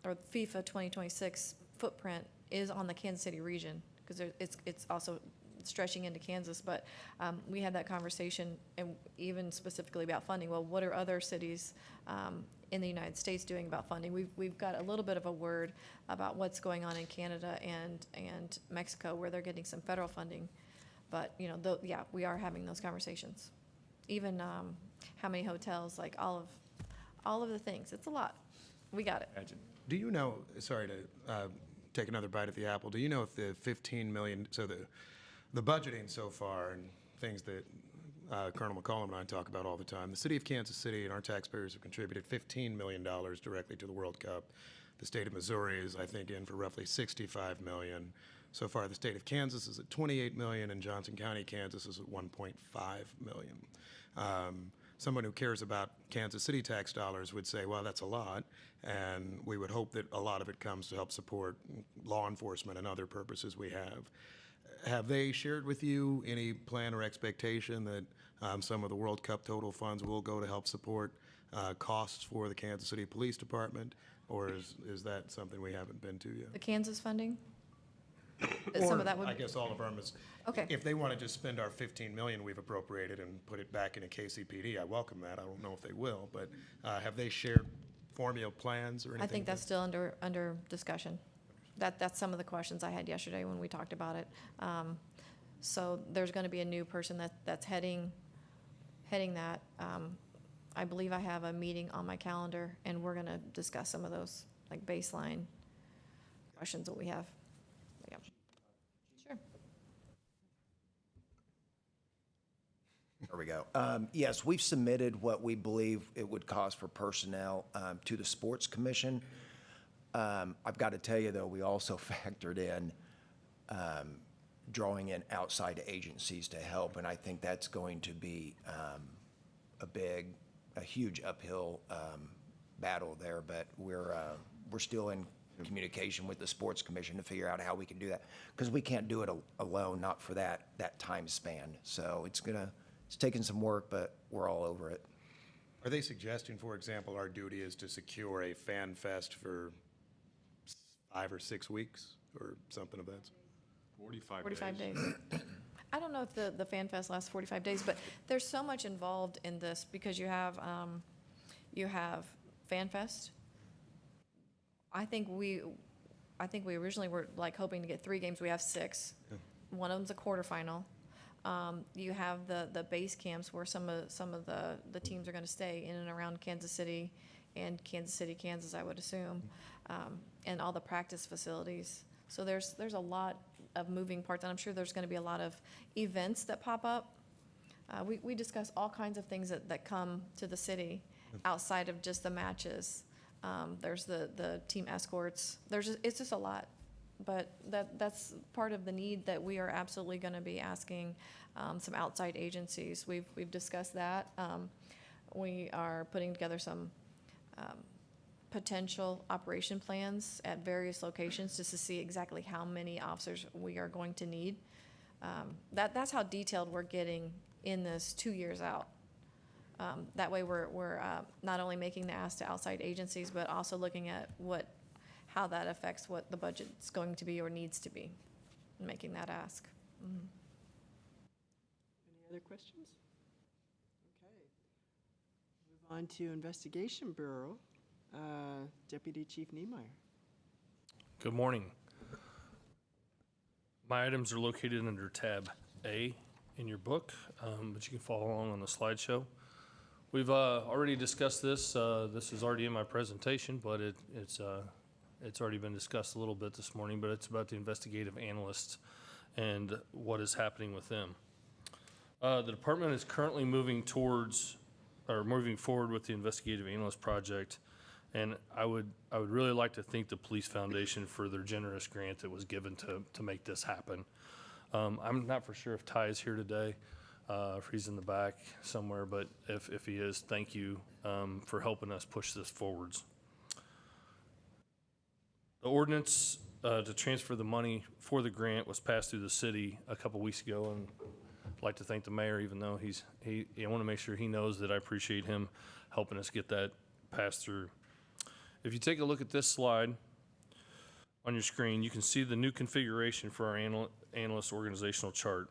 or FIFA 2026 footprint is on the Kansas City region, because it's also stretching into Kansas, but we had that conversation, and even specifically about funding. Well, what are other cities in the United States doing about funding? We've got a little bit of a word about what's going on in Canada and Mexico, where they're getting some federal funding, but, you know, yeah, we are having those conversations. Even how many hotels, like all of the things. It's a lot. We got it. Imagine. Do you know, sorry to take another bite at the apple, do you know if the 15 million, so the budgeting so far and things that Colonel McCollum and I talk about all the time, the city of Kansas City and our taxpayers have contributed $15 million directly to the World Cup. The state of Missouri is, I think, in for roughly $65 million. So far, the state of Kansas is at $28 million, and Johnson County, Kansas is at $1.5 million. Someone who cares about Kansas City tax dollars would say, well, that's a lot, and we would hope that a lot of it comes to help support law enforcement and other purposes we have. Have they shared with you any plan or expectation that some of the World Cup total funds will go to help support costs for the Kansas City Police Department, or is that something we haven't been to yet? The Kansas funding? Some of that would. I guess all of them is, Okay. if they want to just spend our 15 million we've appropriated and put it back into KCPD, I welcome that. I don't know if they will, but have they shared formula plans or anything? I think that's still under discussion. That's some of the questions I had yesterday when we talked about it. So there's going to be a new person that's heading that. I believe I have a meeting on my calendar, and we're going to discuss some of those, like, baseline questions that we have. Yeah. Sure. There we go. Yes, we've submitted what we believe it would cost for personnel to the Sports Commission. I've got to tell you, though, we also factored in drawing in outside agencies to help, and I think that's going to be a huge uphill battle there. But we're still in communication with the Sports Commission to figure out how we can do that, because we can't do it alone, not for that time span. So it's taking some work, but we're all over it. Are they suggesting, for example, our duty is to secure a fan fest for 5 or 6 weeks or something of that? 45 days. I don't know if the Fan Fest lasts 45 days, but there's so much involved in this, because you have Fan Fest. I think we originally were like hoping to get 3 games. We have 6. Yeah. One of them's a quarterfinal. You have the base camps where some of the teams are going to stay in and around Kansas City, Kansas, I would assume, and all the practice facilities. So there's a lot of moving parts, and I'm sure there's going to be a lot of events that pop up. We discuss all kinds of things that come to the city outside of just the matches. There's the team escorts. It's just a lot. But that's part of the need that we are absolutely going to be asking some outside agencies. We've discussed that. We are putting together some potential operation plans at various locations just to see exactly how many officers we are going to need. That's how detailed we're getting in this 2 years out. That way we're not only making the ask to outside agencies, but also looking at how that affects what the budget's going to be or needs to be, in making that ask. Any other questions? Okay. Move on to Investigation Bureau. Deputy Chief Niemeyer. Good morning. My items are located under tab A in your book, but you can follow along on the slideshow. We've already discussed this. This is already in my presentation, but it's already been discussed a little bit this morning, but it's about the investigative analysts and what is happening with them. The department is currently moving forward with the investigative analyst project, and I would really like to thank the Police Foundation for their generous grant that was given to make this happen. I'm not for sure if Ty is here today, if he's in the back somewhere, but if he is, thank you for helping us push this forwards. The ordinance to transfer the money for the grant was passed through the city a couple weeks ago, and I'd like to thank the mayor, even though I want to make sure he knows that I appreciate him helping us get that passed through. If you take a look at this slide on your screen, you can see the new configuration for our analyst organizational chart.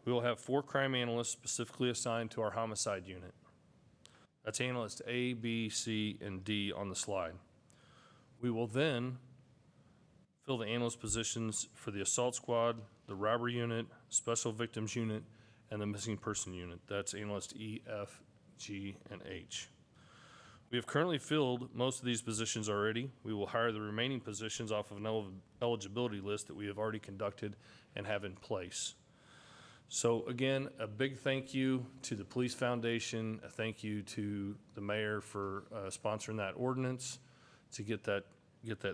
We will have 4 crime analysts specifically assigned to our homicide unit. That's analysts A, B, C, and D on the slide. We will then fill the analyst positions for the assault squad, the robbery unit, special victims unit, and the missing person unit. That's analyst E, F, G, and H. We have currently filled most of these positions already. We will hire the remaining positions off of an eligibility list that we have already conducted and have in place. So again, a big thank you to the Police Foundation, a thank you to the mayor for sponsoring that ordinance to get that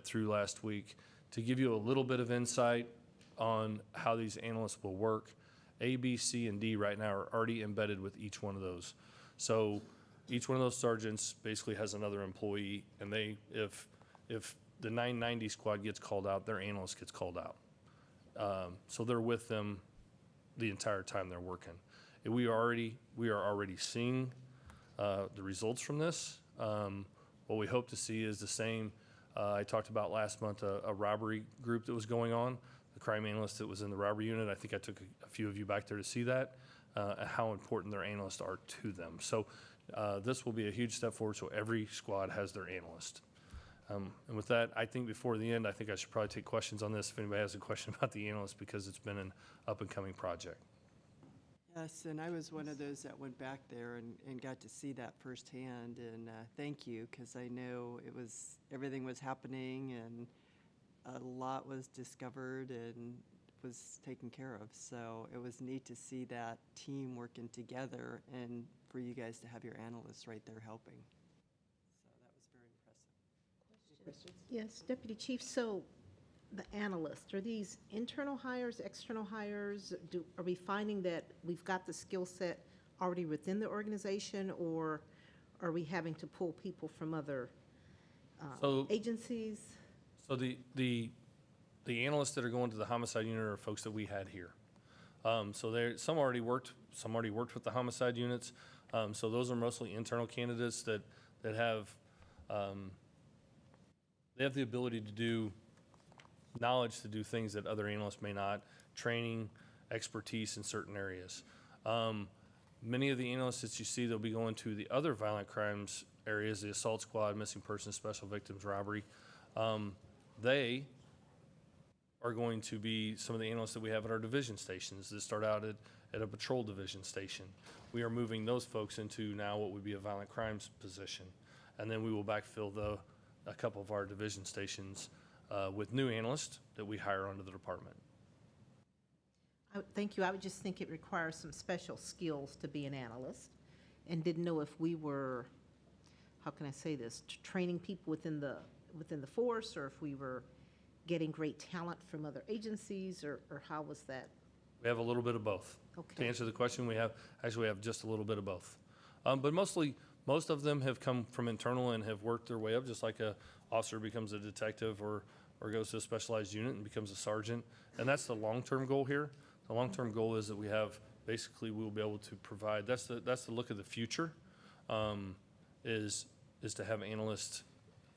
through last week. To give you a little bit of insight on how these analysts will work, A, B, C, and D right now are already embedded with each one of those. So each one of those sergeants basically has another employee, and if the 990 squad gets called out, their analyst gets called out. So they're with them the entire time they're working. And we are already seeing the results from this. What we hope to see is the same. I talked about last month a robbery group that was going on, the crime analyst that was in the robbery unit. I think I took a few of you back there to see that, how important their analysts are to them. So this will be a huge step forward, so every squad has their analyst. And with that, I think before the end, I think I should probably take questions on this if anybody has a question about the analyst, because it's been an up-and-coming project. Yes, and I was one of those that went back there and got to see that firsthand, and thank you, because I know everything was happening, and a lot was discovered and was taken care of. So it was neat to see that team working together and for you guys to have your analysts right there helping. So that was very impressive. Any questions? Yes, Deputy Chief, so the analysts, are these internal hires, external hires? Are we finding that we've got the skill set already within the organization, or are we having to pull people from other agencies? So the analysts that are going to the homicide unit are folks that we had here. So some already worked with the homicide units. So those are mostly internal candidates that have the ability to do knowledge to do things that other analysts may not, training, expertise in certain areas. Many of the analysts that you see, they'll be going to the other violent crimes areas, the assault squad, missing persons, special victims, robbery. They are going to be some of the analysts that we have at our division stations that start out at a patrol division station. We are moving those folks into now what would be a violent crimes position. And then we will backfill a couple of our division stations with new analysts that we hire onto the department. Thank you. I would just think it requires some special skills to be an analyst, and didn't know if we were, how can I say this, training people within the force, or if we were getting great talent from other agencies, or how was that? We have a little bit of both. Okay. To answer the question, we have just a little bit of both. But most of them have come from internal and have worked their way up, just like a officer becomes a detective or goes to a specialized unit and becomes a sergeant. And that's the long-term goal here. The long-term goal is that we will be able to provide, that's the look of the future, is to have analysts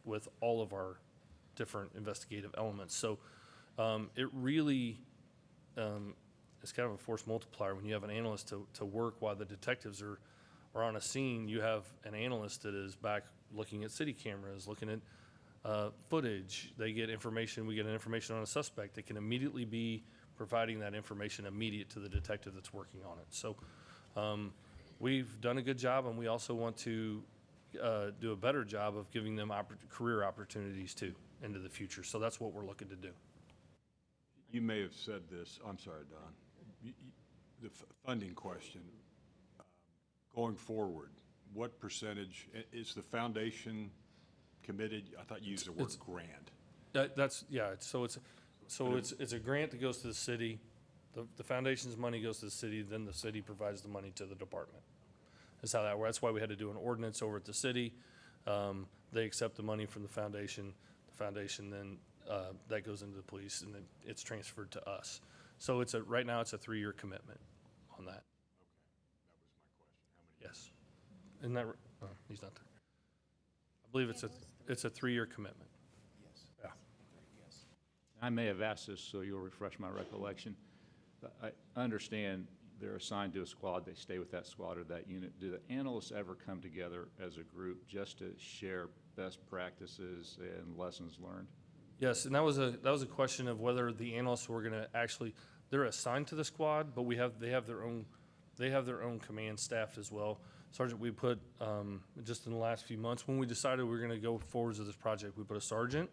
with all of our different investigative elements. So it really is kind of a force multiplier when you have an analyst to work while the detectives are on a scene. You have an analyst that is back looking at city cameras, looking at footage. They get information, we get information on a suspect. They can immediately be providing that information immediate to the detective that's working on it. So we've done a good job, and we also want to do a better job of giving them career opportunities too into the future. So that's what we're looking to do. You may have said this, I'm sorry, Don. The funding question, going forward, what percentage, is the foundation committed? I thought you used the word grant. It's a grant that goes to the city. The foundation's money goes to the city, then the city provides the money to the department. That's how that works. That's why we had to do an ordinance over at the city. They accept the money from the foundation. The foundation then, that goes into the police, and then it's transferred to us. So right now it's a 3-year commitment on that. Okay, that was my question. How many? Yes. Isn't that, he's not there. I believe it's a 3-year commitment. Yes. Yeah. I may have asked this, so you'll refresh my recollection. I understand they're assigned to a squad, they stay with that squad or that unit. Do the analysts ever come together as a group just to share best practices and lessons learned? Yes, and that was a question of whether the analysts were going to actually, they're assigned to the squad, but they have their own command staff as well. Sergeant, we put just in the last few months when we decided we were going to go forward with this project, we put a sergeant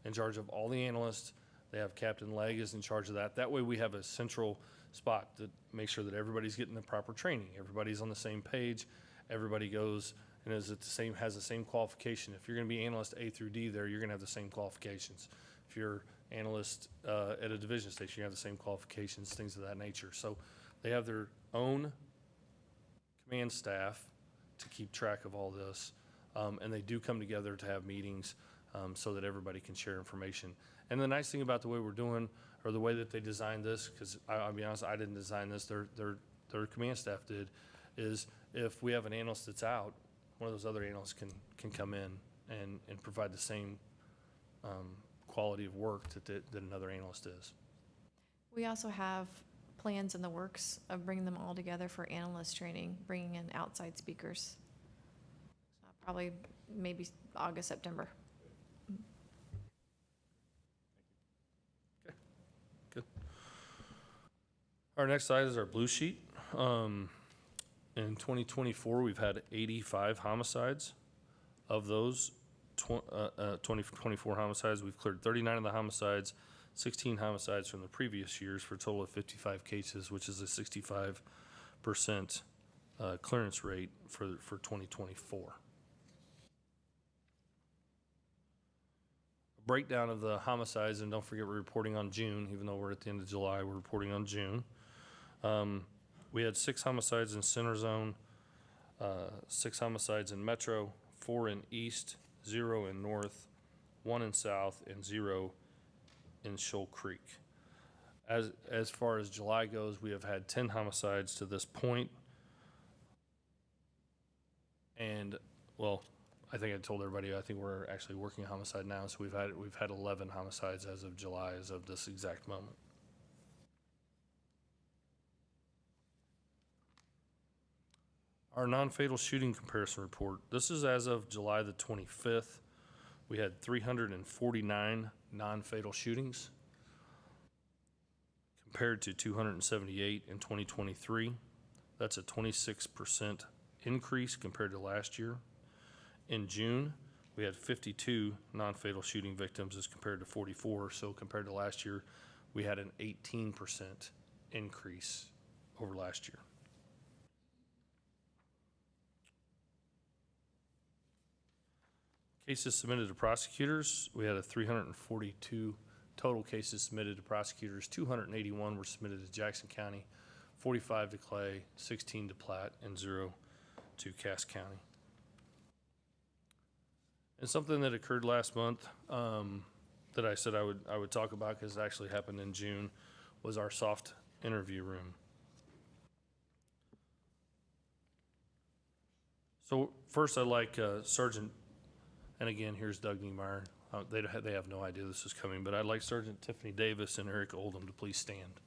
in charge of all the analysts. They have Captain Legg is in charge of that. That way we have a central spot to make sure that everybody's getting the proper training. Everybody's on the same page. Everybody goes and has the same qualification. If you're going to be analyst A through D there, you're going to have the same qualifications. If you're analyst at a division station, you have the same qualifications, things of that nature. So they have their own command staff to keep track of all this, and they do come together to have meetings so that everybody can share information. And the nice thing about the way we're doing, or the way that they designed this, because I'll be honest, I didn't design this, their command staff did, is if we have an analyst that's out, one of those other analysts can come in and provide the same quality of work that another analyst is. We also have plans in the works of bringing them all together for analyst training, bringing in outside speakers. Probably maybe August, September. Good. Our next slide is our blue sheet. In 2024, we've had 85 homicides. Of those 24 homicides, we've cleared 39 of the homicides, 16 homicides from the previous years for a total of 55 cases, which is a 65% clearance rate for 2024. A breakdown of the homicides, and don't forget we're reporting on June, even though we're at the end of July, we're reporting on June. We had 6 homicides in Center Zone, 6 homicides in Metro, 4 in East, 0 in North, 1 in South, and 0 in Shoal Creek. As far as July goes, we have had 10 homicides to this point. And, well, I think I told everybody, I think we're actually working a homicide now, so we've had 11 homicides as of July, as of this exact moment. Our non-fatal shooting comparison report. This is as of July the 25th. We had 349 non-fatal shootings compared to 278 in 2023. That's a 26% increase compared to last year. In June, we had 52 non-fatal shooting victims as compared to 44. So compared to last year, we had an 18% increase over last year. Cases submitted to prosecutors, we had 342 total cases submitted to prosecutors. 281 were submitted to Jackson County, 45 to Clay, 16 to Platte, and 0 to Cass County. And something that occurred last month that I said I would talk about, because it actually happened in June, was our soft interview room. So first I'd like Sergeant, and again, here's Doug Niemeyer, They have no idea this is coming, but I'd like Sergeant Tiffany Davis and Eric Oldham to please stand.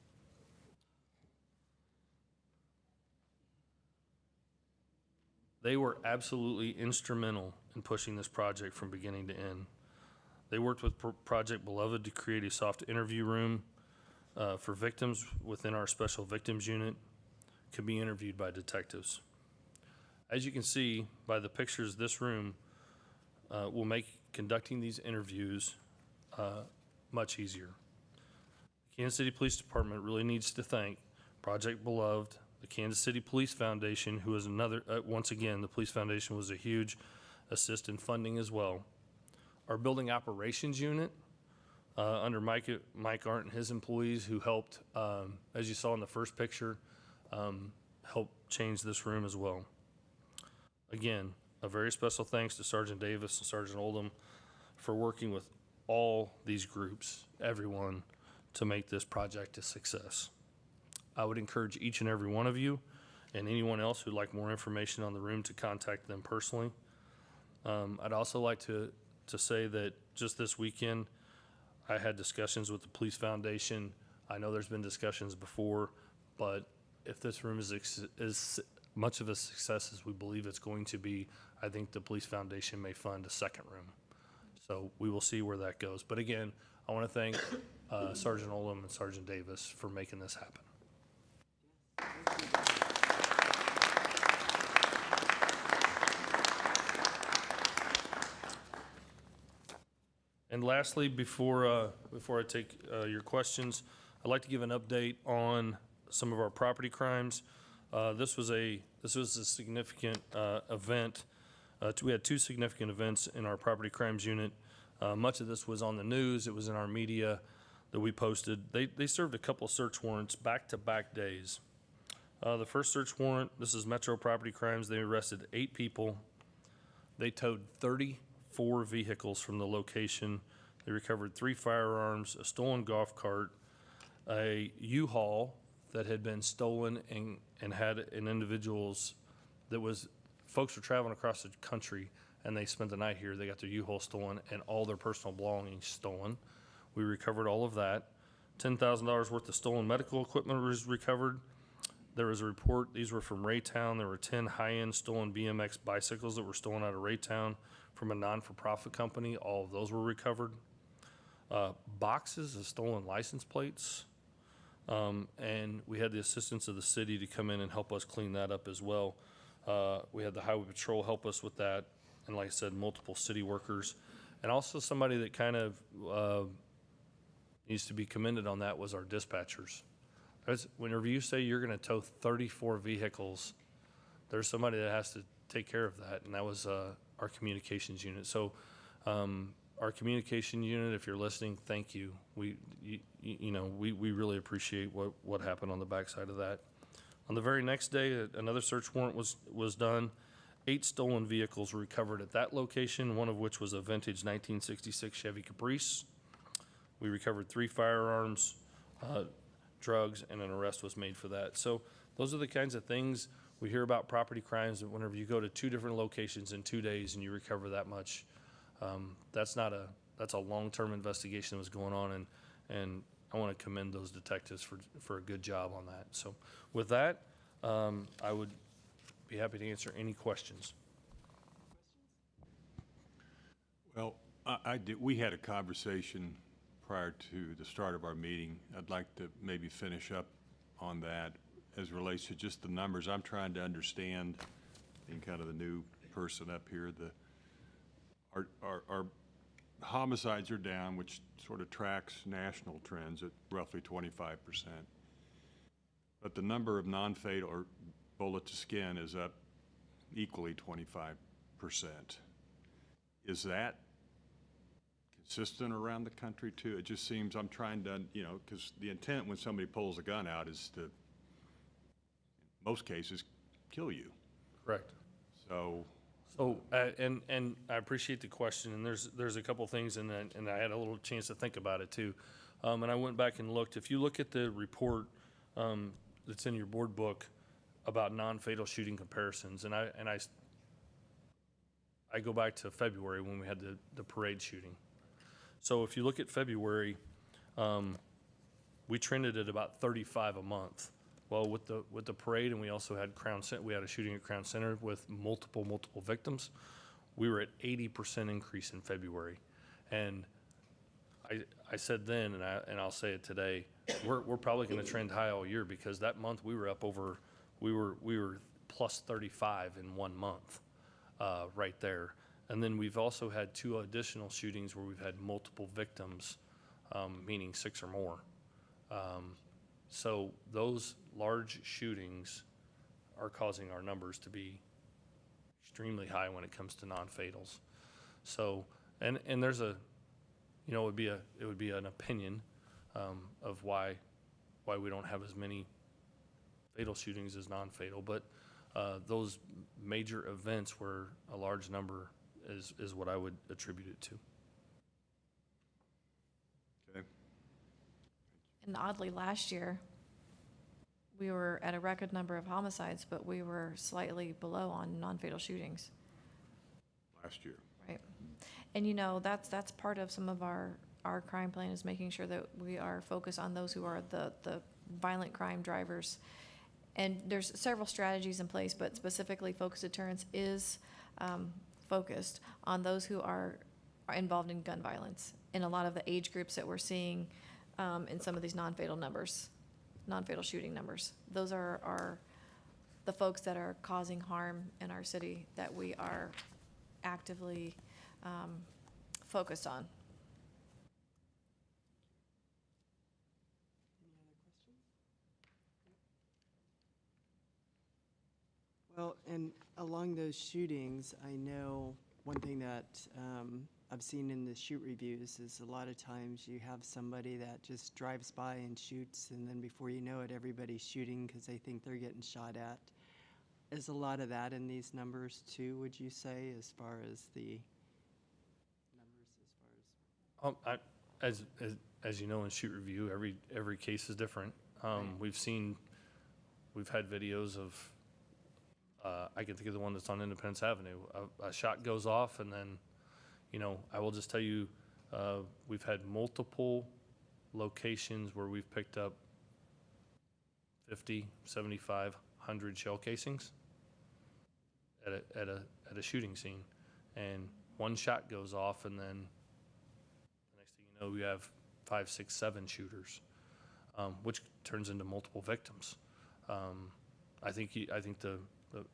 They were absolutely instrumental in pushing this project from beginning to end. They worked with Project Beloved to create a soft interview room for victims within our special victims unit, could be interviewed by detectives. As you can see by the pictures, this room will make conducting these interviews much easier. The Kansas City Police Department really needs to thank Project Beloved, the Kansas City Police Foundation, who is another, once again, the Police Foundation was a huge assist in funding as well. Our building operations unit, under Mike Arndt and his employees who helped, as you saw in the first picture, help change this room as well. Again, a very special thanks to Sergeant Davis and Sergeant Oldham for working with all these groups, everyone, to make this project a success. I would encourage each and every one of you and anyone else who'd like more information on the room to contact them personally. I'd also like to say that just this weekend, I had discussions with the Police Foundation. I know there's been discussions before, but if this room is as much of a success as we believe it's going to be, I think the Police Foundation may fund a second room. So we will see where that goes. But again, I want to thank Sergeant Oldham and Sergeant Davis for making this happen. And lastly, before I take your questions, I'd like to give an update on some of our property crimes. This was a significant event. We had two significant events in our property crimes unit. Much of this was on the news. It was in our media that we posted. They served a couple search warrants back-to-back days. The first search warrant, this is Metro Property Crimes. They arrested 8 people. They towed 34 vehicles from the location. They recovered 3 firearms, a stolen golf cart, a U-Haul that had been stolen and had an individual's, folks were traveling across the country and they spent the night here. They got their U-Haul stolen and all their personal belongings stolen. We recovered all of that. $10,000 worth of stolen medical equipment was recovered. There was a report, these were from Raytown. There were 10 high-end stolen BMX bicycles that were stolen out of Raytown from a non-for-profit company. All of those were recovered. Boxes of stolen license plates. And we had the assistance of the city to come in and help us clean that up as well. We had the Highway Patrol help us with that. And like I said, multiple city workers. And also somebody that kind of needs to be commended on that was our dispatchers. Whenever you say you're going to tow 34 vehicles, there's somebody that has to take care of that, and that was our communications unit. So our communication unit, if you're listening, thank you. We really appreciate what happened on the backside of that. On the very next day, another search warrant was done. 8 stolen vehicles were recovered at that location, one of which was a vintage 1966 Chevy Caprice. We recovered 3 firearms, drugs, and an arrest was made for that. So those are the kinds of things we hear about property crimes, that whenever you go to 2 different locations in 2 days and you recover that much, that's a long-term investigation that was going on, and I want to commend those detectives for a good job on that. So with that, I would be happy to answer any questions. Well, we had a conversation prior to the start of our meeting. I'd like to maybe finish up on that as relates to just the numbers. I'm trying to understand, being kind of the new person up here, our homicides are down, which sort of tracks national trends at roughly 25%. But the number of non-fatal or bullet to skin is up equally 25%. Is that consistent around the country too? It just seems, I'm trying to, because the intent when somebody pulls a gun out is to, in most cases, kill you. Correct. So, and I appreciate the question, and there's a couple things, and I had a little chance to think about it too. And I went back and looked. If you look at the report that's in your board book about non-fatal shooting comparisons, and I go back to February when we had the parade shooting. So if you look at February, we trended at about 35 a month. Well, with the parade, and we also had we had a shooting at Crown Center with multiple victims. We were at 80% increase in February, and I said then, and I'll say it today, we're probably going to trend high all year, because that month we were up over, we were plus 35 in 1 month, right there. And then we've also had 2 additional shootings where we've had multiple victims, meaning 6 or more. So those large shootings are causing our numbers to be extremely high when it comes to non-fatals. So, and there's a, you know, it would be an opinion of why we don't have as many fatal shootings as non-fatal, but those major events where a large number is what I would attribute it to. Okay. And oddly, last year, we were at a record number of homicides, but we were slightly below on non-fatal shootings, Last year. right? And you know, that's part of some of our crime plan, is making sure that we are focused on those who are the violent crime drivers. And there's several strategies in place, but specifically Focus Deterrence is focused on those who are involved in gun violence in a lot of the age groups that we're seeing in some of these non-fatal shooting numbers. Those are the folks that are causing harm in our city that we are actively focused on. Well, and along those shootings, I know one thing that I've seen in the shoot reviews is a lot of times you have somebody that just drives by and shoots, and then before you know it, everybody's shooting because they think they're getting shot at. Is a lot of that in these numbers too, would you say, as far as the numbers, As you know, in shoot review, every case is different. Right. We've had videos of, I can think of the one that's on Independence Avenue. A shot goes off, and then, you know, I will just tell you, we've had multiple locations where we've picked up 50, 75, 100 shell casings at a shooting scene, and one shot goes off, and then the next thing you know, you have 5, 6, 7 shooters, which turns into multiple victims. I think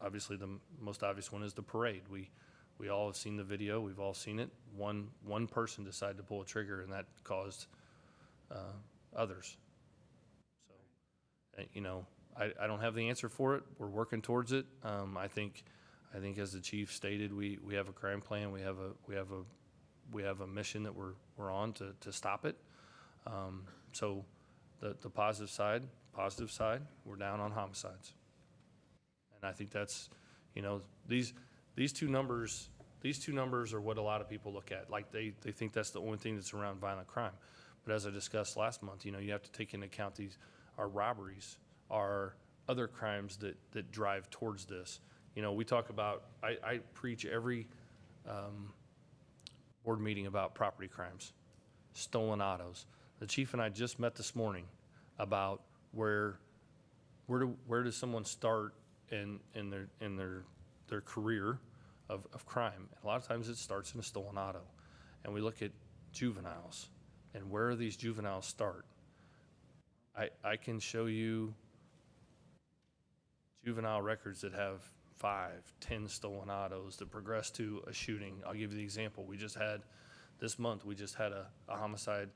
obviously the most obvious one is the parade. We all have seen the video. We've all seen it. One person decided to pull a trigger, and that caused others. So, you know, I don't have the answer for it. We're working towards it. I think as the chief stated, we have a crime plan. We have a mission that we're on to stop it. So the positive side, we're down on homicides. And I think that's, you know, these two numbers are what a lot of people look at. Like they think that's the only thing that's around violent crime. But as I discussed last month, you know, you have to take into account our robberies, our other crimes that drive towards this. You know, we talk about, I preach every board meeting about property crimes, stolen autos. The chief and I just met this morning about where does someone start in their career of crime. A lot of times it starts in a stolen auto. And we look at juveniles and where these juveniles start. I can show you juvenile records that have 5, 10 stolen autos that progress to a shooting. I'll give you the example. This month, we just had a homicide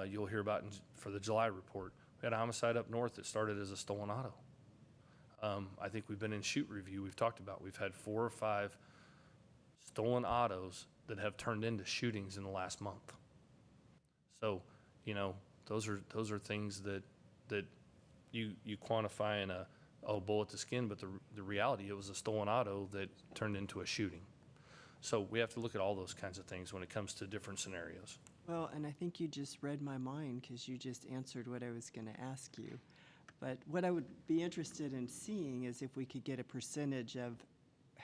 you'll hear about for the July report. We had a homicide up north that started as a stolen auto. I think we've been in shoot review. We've talked about, we've had 4 or 5 stolen autos that have turned into shootings in the last month. So, you know, those are things that you quantify in a bullet to skin, but the reality, it was a stolen auto that turned into a shooting. So we have to look at all those kinds of things when it comes to different scenarios. Well, and I think you just read my mind because you just answered what I was going to ask you. But what I would be interested in seeing is if we could get a percentage of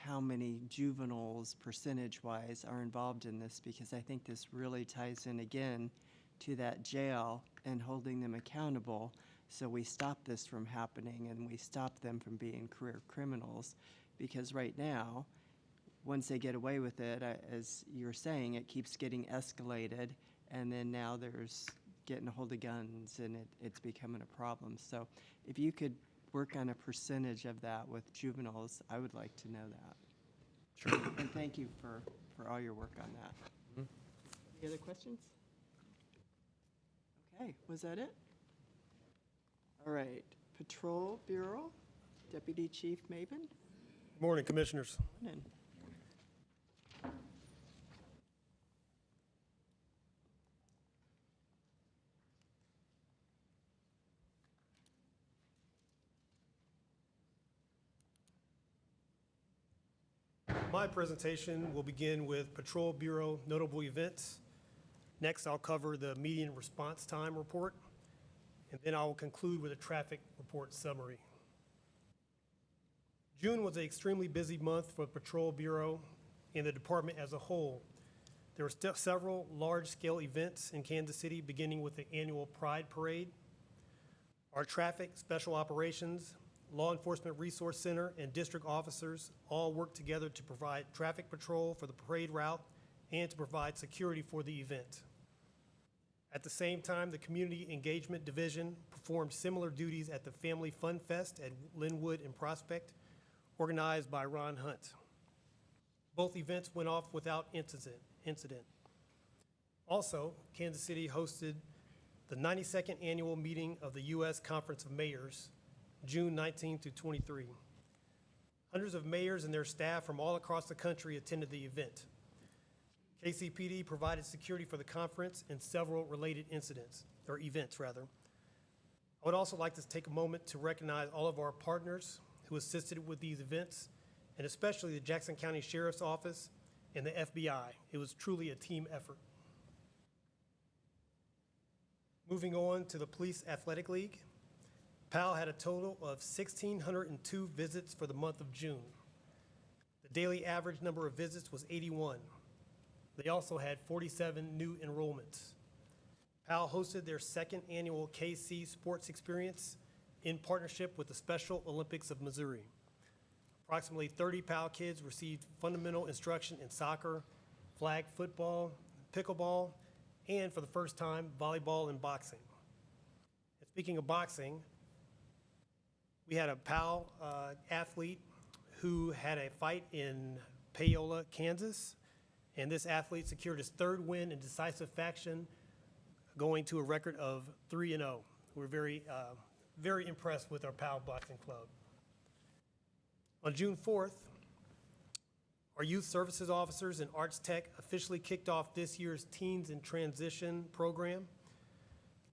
how many juveniles, percentage-wise, are involved in this, because I think this really ties in again to that jail and holding them accountable, so we stop this from happening and we stop them from being career criminals. Because right now, once they get away with it, as you're saying, it keeps getting escalated, and then now there's getting a hold of guns, and it's becoming a problem. So if you could work on a percentage of that with juveniles, I would like to know that. Sure. And thank you for all your work on that. Any other questions? Okay, was that it? All right, Patrol Bureau, Deputy Chief Maven. Morning, Commissioners. Morning. My presentation will begin with Patrol Bureau notable events. Next, I'll cover the median response time report, and then I will conclude with a traffic report summary. June was an extremely busy month for Patrol Bureau and the department as a whole. There were several large-scale events in Kansas City, beginning with the annual Pride Parade. Our traffic, special operations, Law Enforcement Resource Center, and district officers all worked together to provide traffic patrol for the parade route and to provide security for the event. At the same time, the Community Engagement Division performed similar duties at the Family Fun Fest at Linwood and Prospect, organized by Ron Hunt. Both events went off without incident. Also, Kansas City hosted the 92nd annual meeting of the U.S. Conference of Mayors, June 19 to 23. Hundreds of mayors and their staff from all across the country attended the event. KCPD provided security for the conference and several related events. I would also like to take a moment to recognize all of our partners who assisted with these events, and especially the Jackson County Sheriff's Office and the FBI. It was truly a team effort. Moving on to the Police Athletic League. PAL had a total of 1,602 visits for the month of June. The daily average number of visits was 81. They also had 47 new enrollments. PAL hosted their second annual KC Sports Experience in partnership with the Special Olympics of Missouri. Approximately 30 PAL kids received fundamental instruction in soccer, flag football, pickleball, and for the first time, volleyball and boxing. And speaking of boxing, we had a PAL athlete who had a fight in Paola, Kansas, and this athlete secured his third win in decisive fashion, going to a record of 3-0. We're very impressed with our PAL Boxing Club. On June 4th, our Youth Services Officers and Arts Tech officially kicked off this year's Teens in Transition program.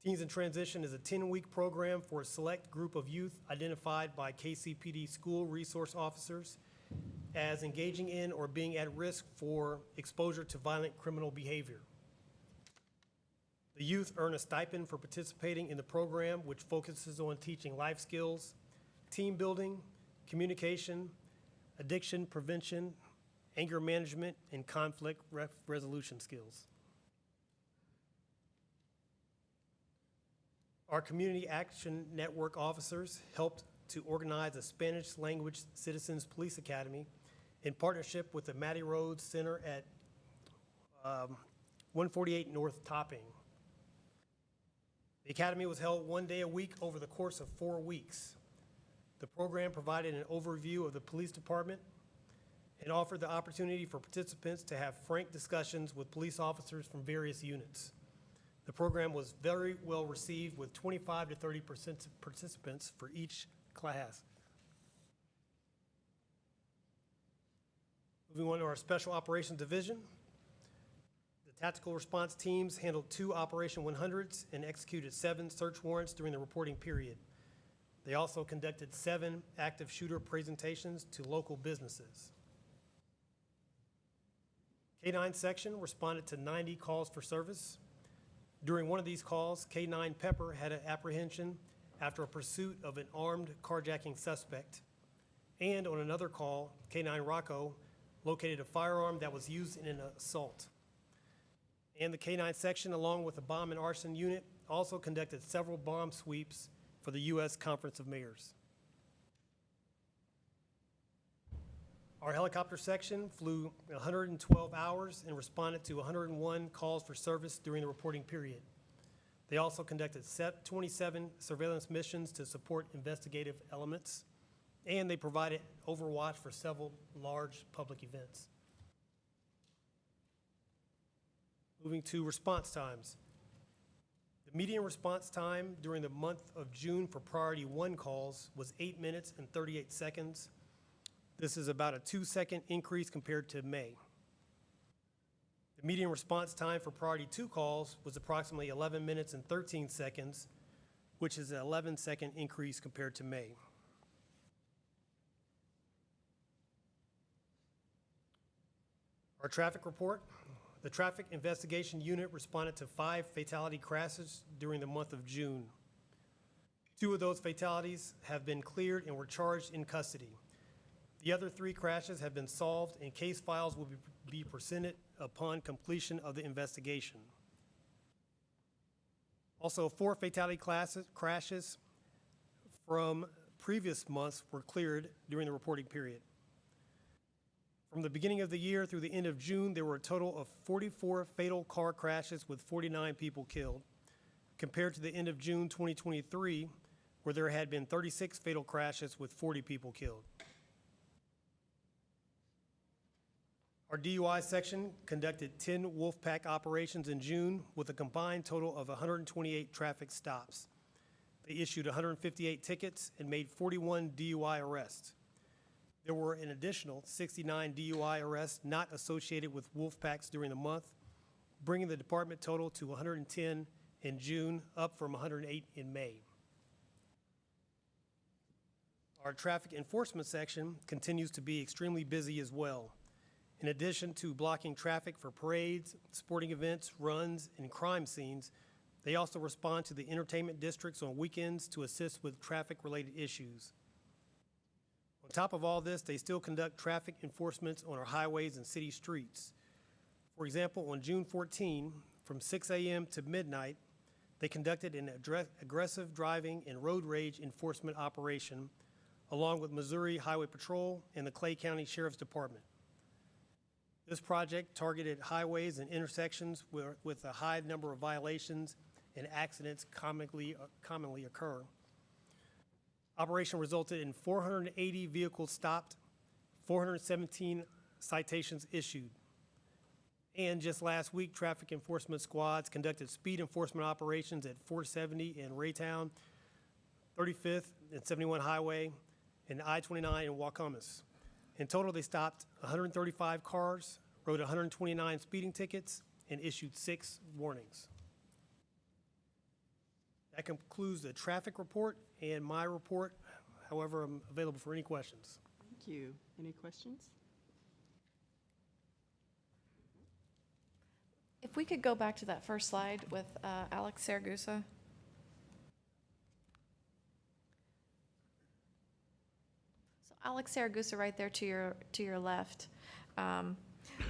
Teens in Transition is a 10-week program for a select group of youth identified by KCPD school resource officers as engaging in or being at risk for exposure to violent criminal behavior. The youth earn a stipend for participating in the program, which focuses on teaching life skills, team building, communication, addiction prevention, anger management, and conflict resolution skills. Our Community Action Network officers helped to organize a Spanish language Citizens Police Academy in partnership with the Mattie Rhodes Center at 148 North Topping. The academy was held one day a week over the course of 4 weeks. The program provided an overview of the police department and offered the opportunity for participants to have frank discussions with police officers from various units. The program was very well received, with 25 to 30% participants for each class. Moving on to our Special Operations Division. The tactical response teams handled 2 Operation 100s and executed 7 search warrants during the reporting period. They also conducted 7 active shooter presentations to local businesses. K-9 section responded to 90 calls for service. During one of these calls, K-9 Pepper had an apprehension after a pursuit of an armed carjacking suspect and on another call, K-9 Rocco located a firearm that was used in an assault. And the K-9 section, along with the bomb and arson unit, also conducted several bomb sweeps for the U.S. Conference of Mayors. Our helicopter section flew 112 hours and responded to 101 calls for service during the reporting period. They also conducted 27 surveillance missions to support investigative elements, and they provided overwatch for several large public events. Moving to response times. The median response time during the month of June for priority 1 calls was 8 minutes and 38 seconds. This is about a 2-second increase compared to May. The median response time for priority 2 calls was approximately 11 minutes and 13 seconds, which is an 11-second increase compared to May. Our traffic report. The Traffic Investigation Unit responded to 5 fatality crashes during the month of June. 2 of those fatalities have been cleared and were charged in custody. The other 3 crashes have been solved, and case files will be presented upon completion of the investigation. Also, 4 fatality crashes from previous months were cleared during the reporting period. From the beginning of the year through the end of June, there were a total of 44 fatal car crashes with 49 people killed, compared to the end of June 2023, where there had been 36 fatal crashes with 40 people killed. Our DUI section conducted 10 Wolfpack operations in June with a combined total of 128 traffic stops. They issued 158 tickets and made 41 DUI arrests. There were an additional 69 DUI arrests not associated with Wolfpacks during the month, bringing the department total to 110 in June, up from 108 in May. Our traffic enforcement section continues to be extremely busy as well. In addition to blocking traffic for parades, sporting events, runs, and crime scenes, they also respond to the entertainment districts on weekends to assist with traffic-related issues. On top of all this, they still conduct traffic enforcements on our highways and city streets. For example, on June 14, from 6 a.m. to midnight, they conducted an aggressive driving and road rage enforcement operation, along with Missouri Highway Patrol and the Clay County Sheriff's Department. This project targeted highways and intersections with a high number of violations and accidents commonly occur. Operation resulted in 480 vehicles stopped, 417 citations issued. And just last week, traffic enforcement squads conducted speed enforcement operations at 470 in Raytown, 35th and 71 Highway, and I-29 in Waukomis. In total, they stopped 135 cars, wrote 129 speeding tickets, and issued 6 warnings. That concludes the traffic report and my report. However, I'm available for any questions. Thank you. Any questions? If we could go back to that first slide with Alex Saragusa. So Alex Saragusa, right there to your left,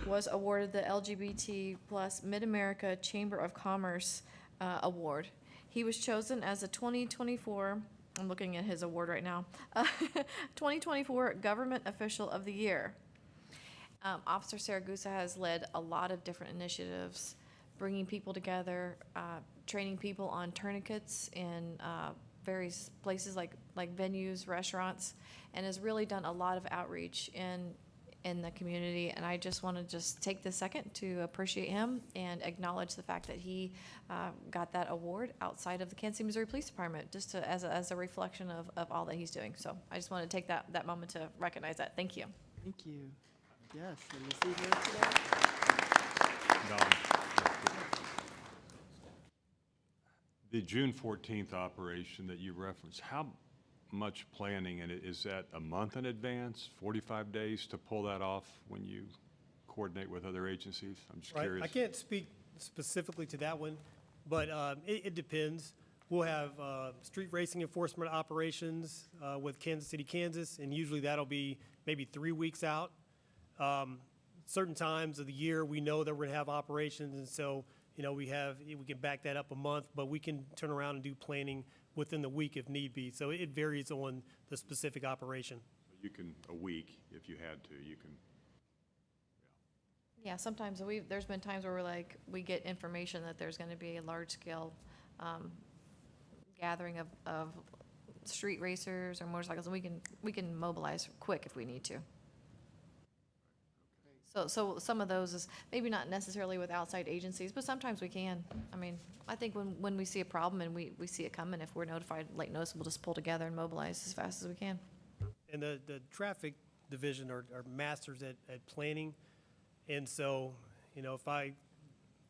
was awarded the LGBT plus Mid-America Chamber of Commerce Award. He was chosen as a 2024, I'm looking at his award right now, 2024 Government Official of the Year. Officer Saragusa has led a lot of different initiatives, bringing people together, training people on tourniquets in various places like venues, restaurants, and has really done a lot of outreach in the community. And I just want to take this second to appreciate him and acknowledge the fact that he got that award outside of the Kansas City, Missouri Police Department, just as a reflection of all that he's doing. So I just want to take that moment to recognize that. Thank you. Thank you. Yes, and is he here today? Don, the June 14th operation that you referenced, how much planning, and is that a month in advance, 45 days to pull that off when you coordinate with other agencies? I'm just curious. I can't speak specifically to that one, but it depends. we'll have street racing enforcement operations with Kansas City, Kansas, and usually that'll be maybe 3 weeks out. Certain times of the year, we know that we're going to have operations, and so, you know, we can back that up a month, but we can turn around and do planning within the week if need be. So it varies on the specific operation. You can, a week, if you had to, you can. Yeah, sometimes there's been times where we get information that there's gonna be a large-scale, gathering of street racers or motorcycles, and we can mobilize quick if we need to. So some of those is maybe not necessarily with outside agencies, but sometimes we can. I mean, I think when we see a problem and we see it coming, if we're notified, late notice, we'll just pull together and mobilize as fast as we can. And the traffic division are masters at planning. And so, you know, if I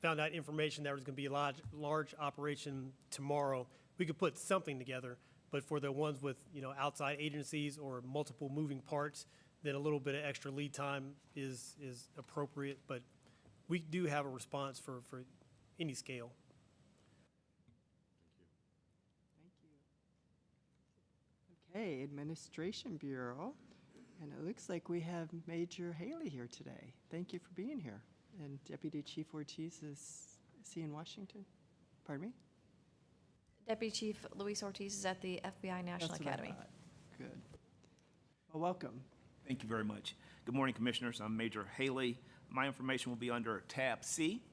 found out information that was going to be a large operation tomorrow, we could put something together. But for the ones with, you know, outside agencies or multiple moving parts, then a little bit of extra lead time is appropriate. But we do have a response for any scale. Thank you. Okay, Administration Bureau. And it looks like we have Major Haley here today. Thank you for being here. And Deputy Chief Ortiz is he in Washington? Pardon me? Deputy Chief Luis Ortiz is at the FBI National That's what I Academy. thought. Good. Well, welcome. Thank you very much. Good morning, Commissioners. I'm Major Haley. My information will be under tab C.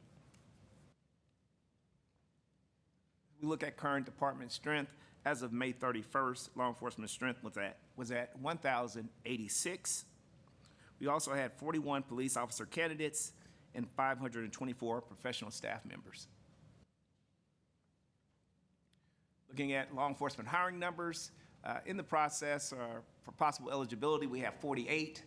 We look at current department strength. As of May 31st, law enforcement strength was at 1,086. We also had 41 police officer candidates and 524 professional staff members. Looking at law enforcement hiring numbers, in the process for possible eligibility, we have 48,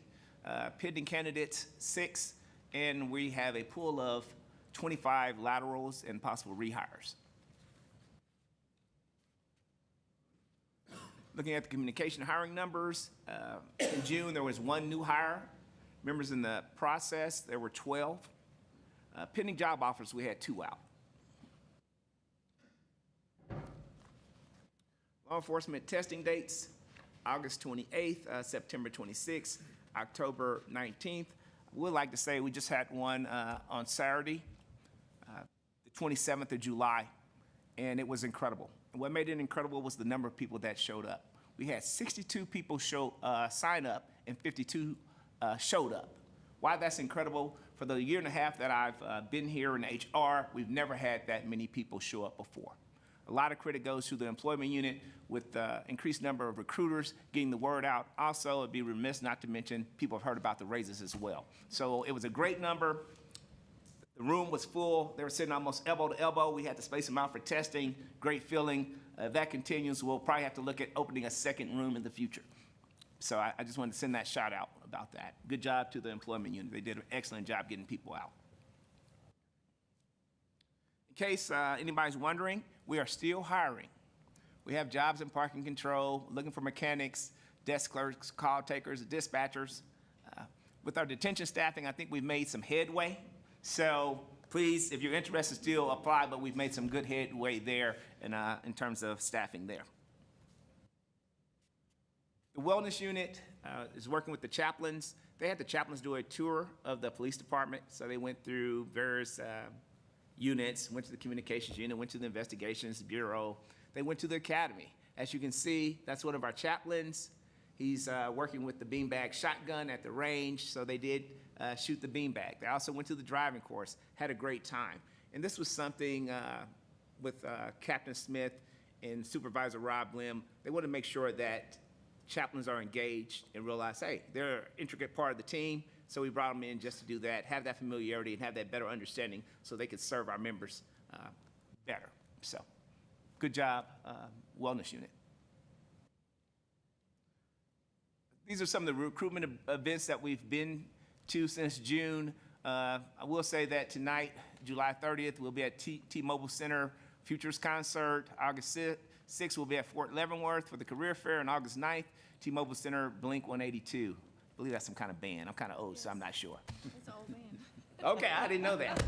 pending candidates, 6, and we have a pool of 25 laterals and possible rehires. Looking at the communication hiring numbers, in June, there was 1 new hire. Members in the process, there were 12. Pending job offers, we had 2 out. Law enforcement testing dates, August 28th, September 26th, October 19th. I would like to say we just had one on Saturday, the 27th of July, and it was incredible. And what made it incredible was the number of people that showed up. We had 62 people sign up and 52 showed up. Why that's incredible, for the year and a half that I've been here in HR, we've never had that many people show up before. A lot of credit goes to the employment unit with the increased number of recruiters getting the word out. Also, it'd be remiss not to mention people have heard about the raises as well. So it was a great number. The room was full. They were sitting almost elbow to elbow. We had to space them out for testing. Great feeling. If that continues, we'll probably have to look at opening a second room in the future. So I just wanted to send that shout out about that. Good job to the employment unit. They did an excellent job getting people out. In case anybody's wondering, we are still hiring. We have jobs in parking control, looking for mechanics, desk clerks, call takers, dispatchers. With our detention staffing, I think we've made some headway. So please, if you're interested, still apply, but we've made some good headway there in terms of staffing there. The wellness unit is working with the chaplains. They had the chaplains do a tour of the police department, so they went through various units, went to the communications unit, went to the investigations bureau. They went to the academy. As you can see, that's one of our chaplains. He's working with the beanbag shotgun at the range, so they did shoot the beanbag. They also went to the driving course, had a great time. And this was something with Captain Smith and Supervisor Rob Lim. They want to make sure that chaplains are engaged and realize, hey, they're an intricate part of the team, so we brought them in just to do that, have that familiarity, and have that better understanding so they could serve our members better. So, good job, wellness unit. These are some of the recruitment events that we've been to since June. I will say that tonight, July 30th, we'll be at T-Mobile Center Futures Concert. August 6th, we'll be at Fort Leavenworth for the Career Fair, and August 9th, T-Mobile Center Blink 182. I believe that's some kind of band. I'm kind of old, so I'm not sure. It's an old man. Okay, I didn't know that.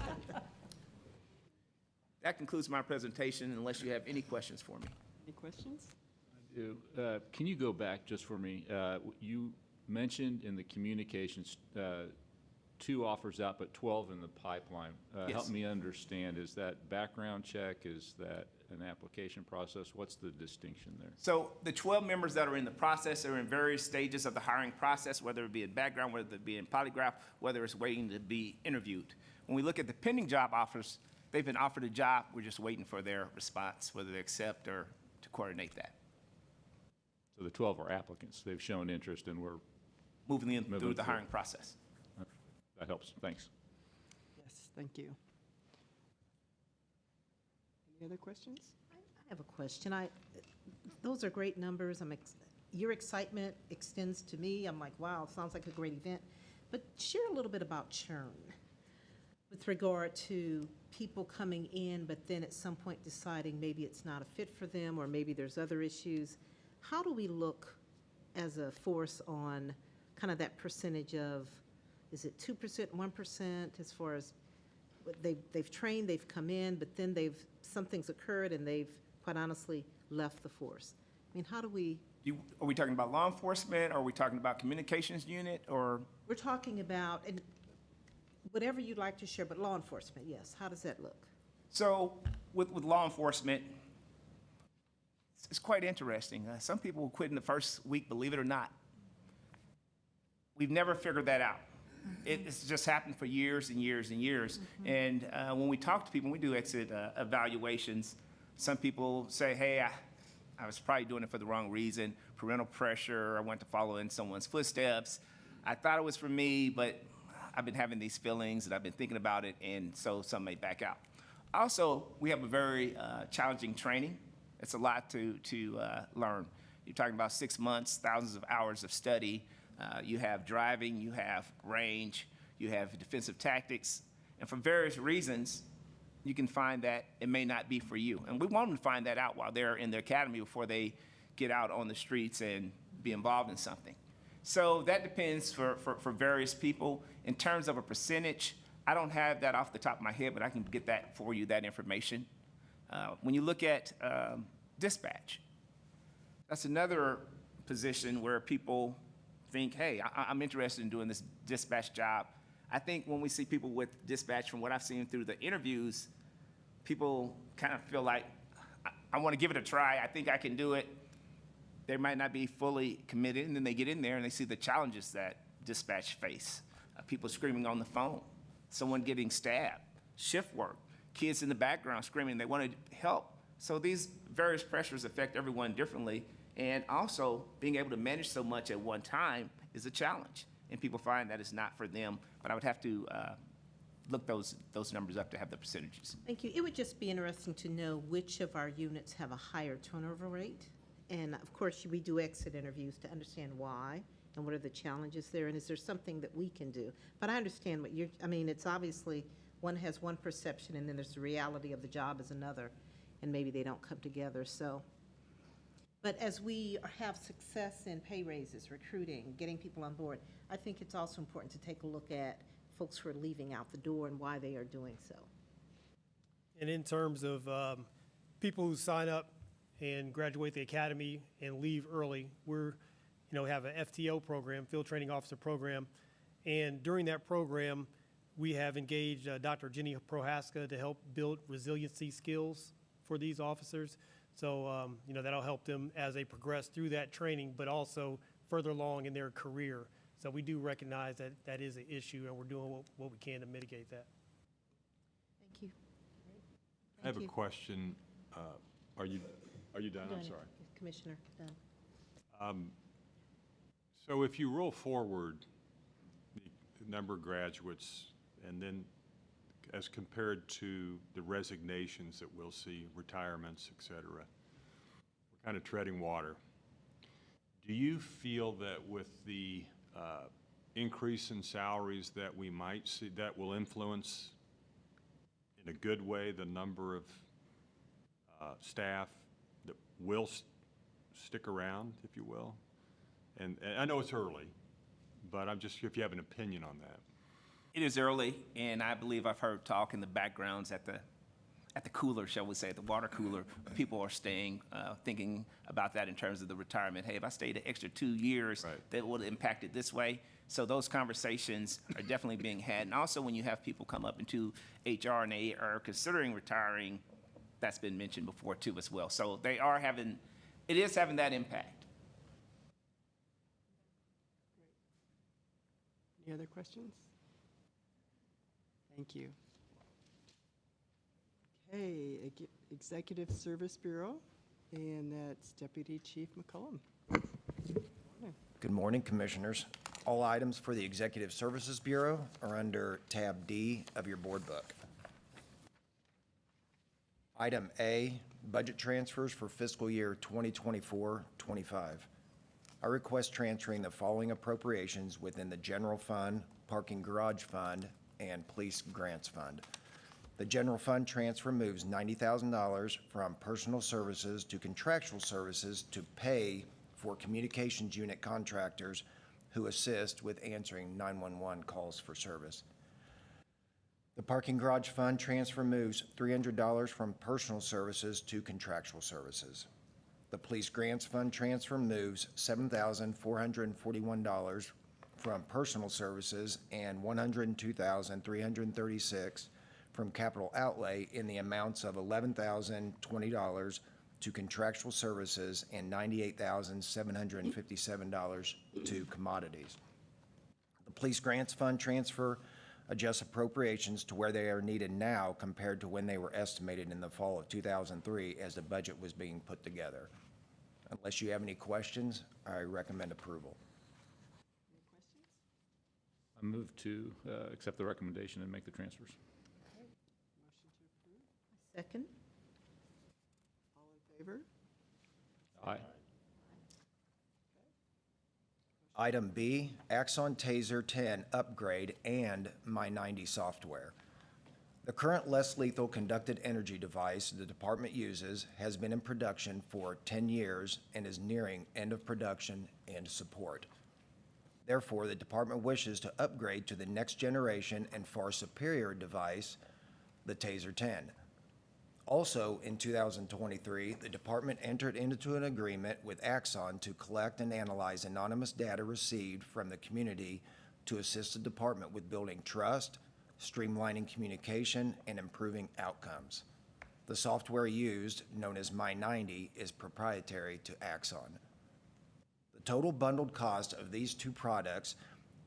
That concludes my presentation, unless you have any questions for me. Any questions? do. Can you go back just for me? You mentioned in the communications, 2 offers out, but 12 in the pipeline. Yes. Help me understand, is that background check? Is that an application process? What's the distinction there? So the 12 members that are in the process are in various stages of the hiring process, whether it be in background, whether it be in polygraph, whether it's waiting to be interviewed. When we look at the pending job offers, they've been offered a job. We're just waiting for their response, whether they accept or to coordinate that. So the 12 are applicants. They've shown interest and we're, Moving in Moving through the through. hiring process. that helps. Thanks. Yes, thank you. Any other questions? I have a question. Those are great numbers. Your excitement extends to me. I'm like, wow, sounds like a great event. But share a little bit about churn with regard to people coming in, but then at some point deciding maybe it's not a fit for them, or maybe there's other issues. How do we look as a force on kind of that percentage of, is it 2%, 1%, as far as they've trained, they've come in, but then something's occurred and they've, quite honestly, left the force? I mean, how do we? Are we talking about law enforcement? Or are we talking about communications unit? Or We're talking about, and whatever you'd like to share, but law enforcement, yes. How does that look? so with law enforcement, it's quite interesting. Some people will quit in the first week, believe it or not. We've never figured that out. It's just happened for years and years and years. And when we talk to people, when we do exit evaluations, some people say, hey, I was probably doing it for the wrong reason. Parental pressure, I want to follow in someone's footsteps. I thought it was for me, but I've been having these feelings and I've been thinking about it, and so some may back out. Also, we have a very challenging training. It's a lot to learn. You're talking about 6 months, thousands of hours of study. You have driving, you have range, you have defensive tactics, and for various reasons, you can find that it may not be for you. And we want them to find that out while they're in the academy before they get out on the streets and be involved in something. So that depends for various people. In terms of a percentage, I don't have that off the top of my head, but I can get that for you, that information. When you look at dispatch, that's another position where people think, hey, I'm interested in doing this dispatch job. I think when we see people with dispatch, from what I've seen through the interviews, people kind of feel like, I want to give it a try. I think I can do it. They might not be fully committed, and then they get in there and they see the challenges that dispatch face. People screaming on the phone, someone getting stabbed, shift work, kids in the background screaming they want to help. So these various pressures affect everyone differently, and also being able to manage so much at one time is a challenge, and people find that it's not for them. But I would have to look those numbers up to have the percentages. Thank you. It would just be interesting to know which of our units have a higher turnover rate. And of course, we do exit interviews to understand why and what are the challenges there, and is there something that we can do? But I understand what it's obviously one has one perception and then there's the reality of the job is another, and maybe they don't come together, so. But as we have success in pay raises, recruiting, getting people on board, I think it's also important to take a look at folks who are leaving out the door and why they are doing so. And in terms of people who sign up and graduate the academy and leave early, we're, have an FTO program, Field Training Officer Program. And during that program, we have engaged Dr. Jenny Prohaska to help build resiliency skills for these officers. So, that'll help them as they progress through that training, but also further along in their career. So we do recognize that that is an issue, and we're doing what we can to mitigate that. Thank you. I have a you. question. Are you done? I'm Done. sorry. Commissioner, done. So if you roll forward the number of graduates, and then as compared to the resignations that we'll see, retirements, et cetera, we're kind of treading water. Do you feel that with the increase in salaries that we might see, that will influence in a good way the number of staff that will stick around, if you will? And I know it's early, but I'm just, if you have an opinion on that. It is early, and I believe I've heard talk in the backgrounds at the at the cooler, shall we say, at the water cooler, people are staying, thinking about that in terms of the retirement. Hey, if I stayed an extra 2 years, that would impact it this way. So those conversations are definitely being had. And also when you have people come up into HR and they are considering retiring, that's been mentioned before too as well. So they are having, it is having that impact. Any other questions? Thank you. Okay, Executive Service Bureau, and that's Deputy Chief McCollum. Good morning, Commissioners. All items for the Executive Services Bureau are under tab D of your board book. Item A, budget transfers for fiscal year 2024-25. I request transferring the following appropriations within the General Fund, Parking Garage Fund, and Police Grants Fund. The General Fund transfer moves $90,000 from personal services to contractual services to pay for communications unit contractors who assist with answering 911 calls for service. The Parking Garage Fund transfer moves $300 from personal services to contractual services. The Police Grants Fund transfer moves $7,441 from personal services and $102,336 from capital outlay in the amounts of $11,020 to contractual services and $98,757 to commodities. The Police Grants Fund transfer adjusts appropriations to where they are needed now compared to when they were estimated in the fall of 2003 as the budget was being put together. Unless you have any questions, I recommend approval. I move to accept the recommendation and make the transfers. Second? All in favor? Aye. Item B, Axon Taser 10 upgrade and My90 software. The current less lethal conducted energy device the department uses has been in production for 10 years and is nearing end of production and support. Therefore, the department wishes to upgrade to the next generation and far superior device, the Taser 10. Also, in 2023, the department entered into an agreement with Axon to collect and analyze anonymous data received from the community to assist the department with building trust, streamlining communication, and improving outcomes. The software used, known as My90, is proprietary to Axon. The total bundled cost of these two products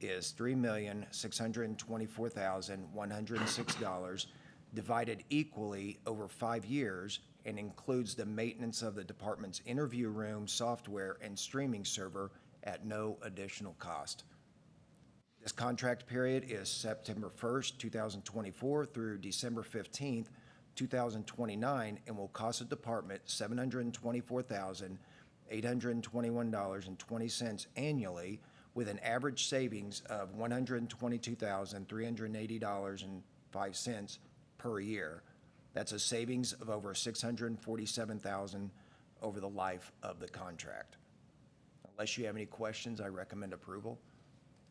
is $3,624,106, divided equally over 5 years, and includes the maintenance of the department's interview room software and streaming server at no additional cost. This contract period is September 1st, 2024 through December 15th, 2029, and will cost the department $724,821.20 annually, with an average savings of $122,380.05 per year. That's a savings of over $647,000 over the life of the contract. Unless you have any questions, I recommend approval.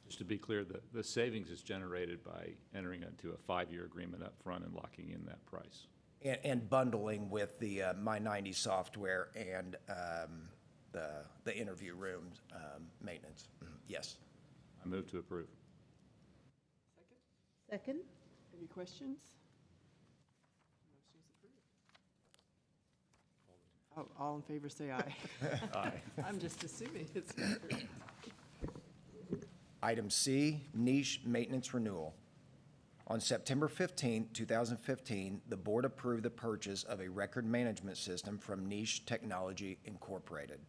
Just to be clear, the savings is generated by entering into a 5-year agreement up front and locking in that price. And bundling with the My90 software and the interview room maintenance. Yes. I move to approve. Second? Any questions? Motion's approved. Oh, all in favor say aye. Aye. I'm just assuming it's approved. Item C, niche maintenance renewal. On September 15, 2015, the board approved the purchase of a record management system from Niche Technology Incorporated.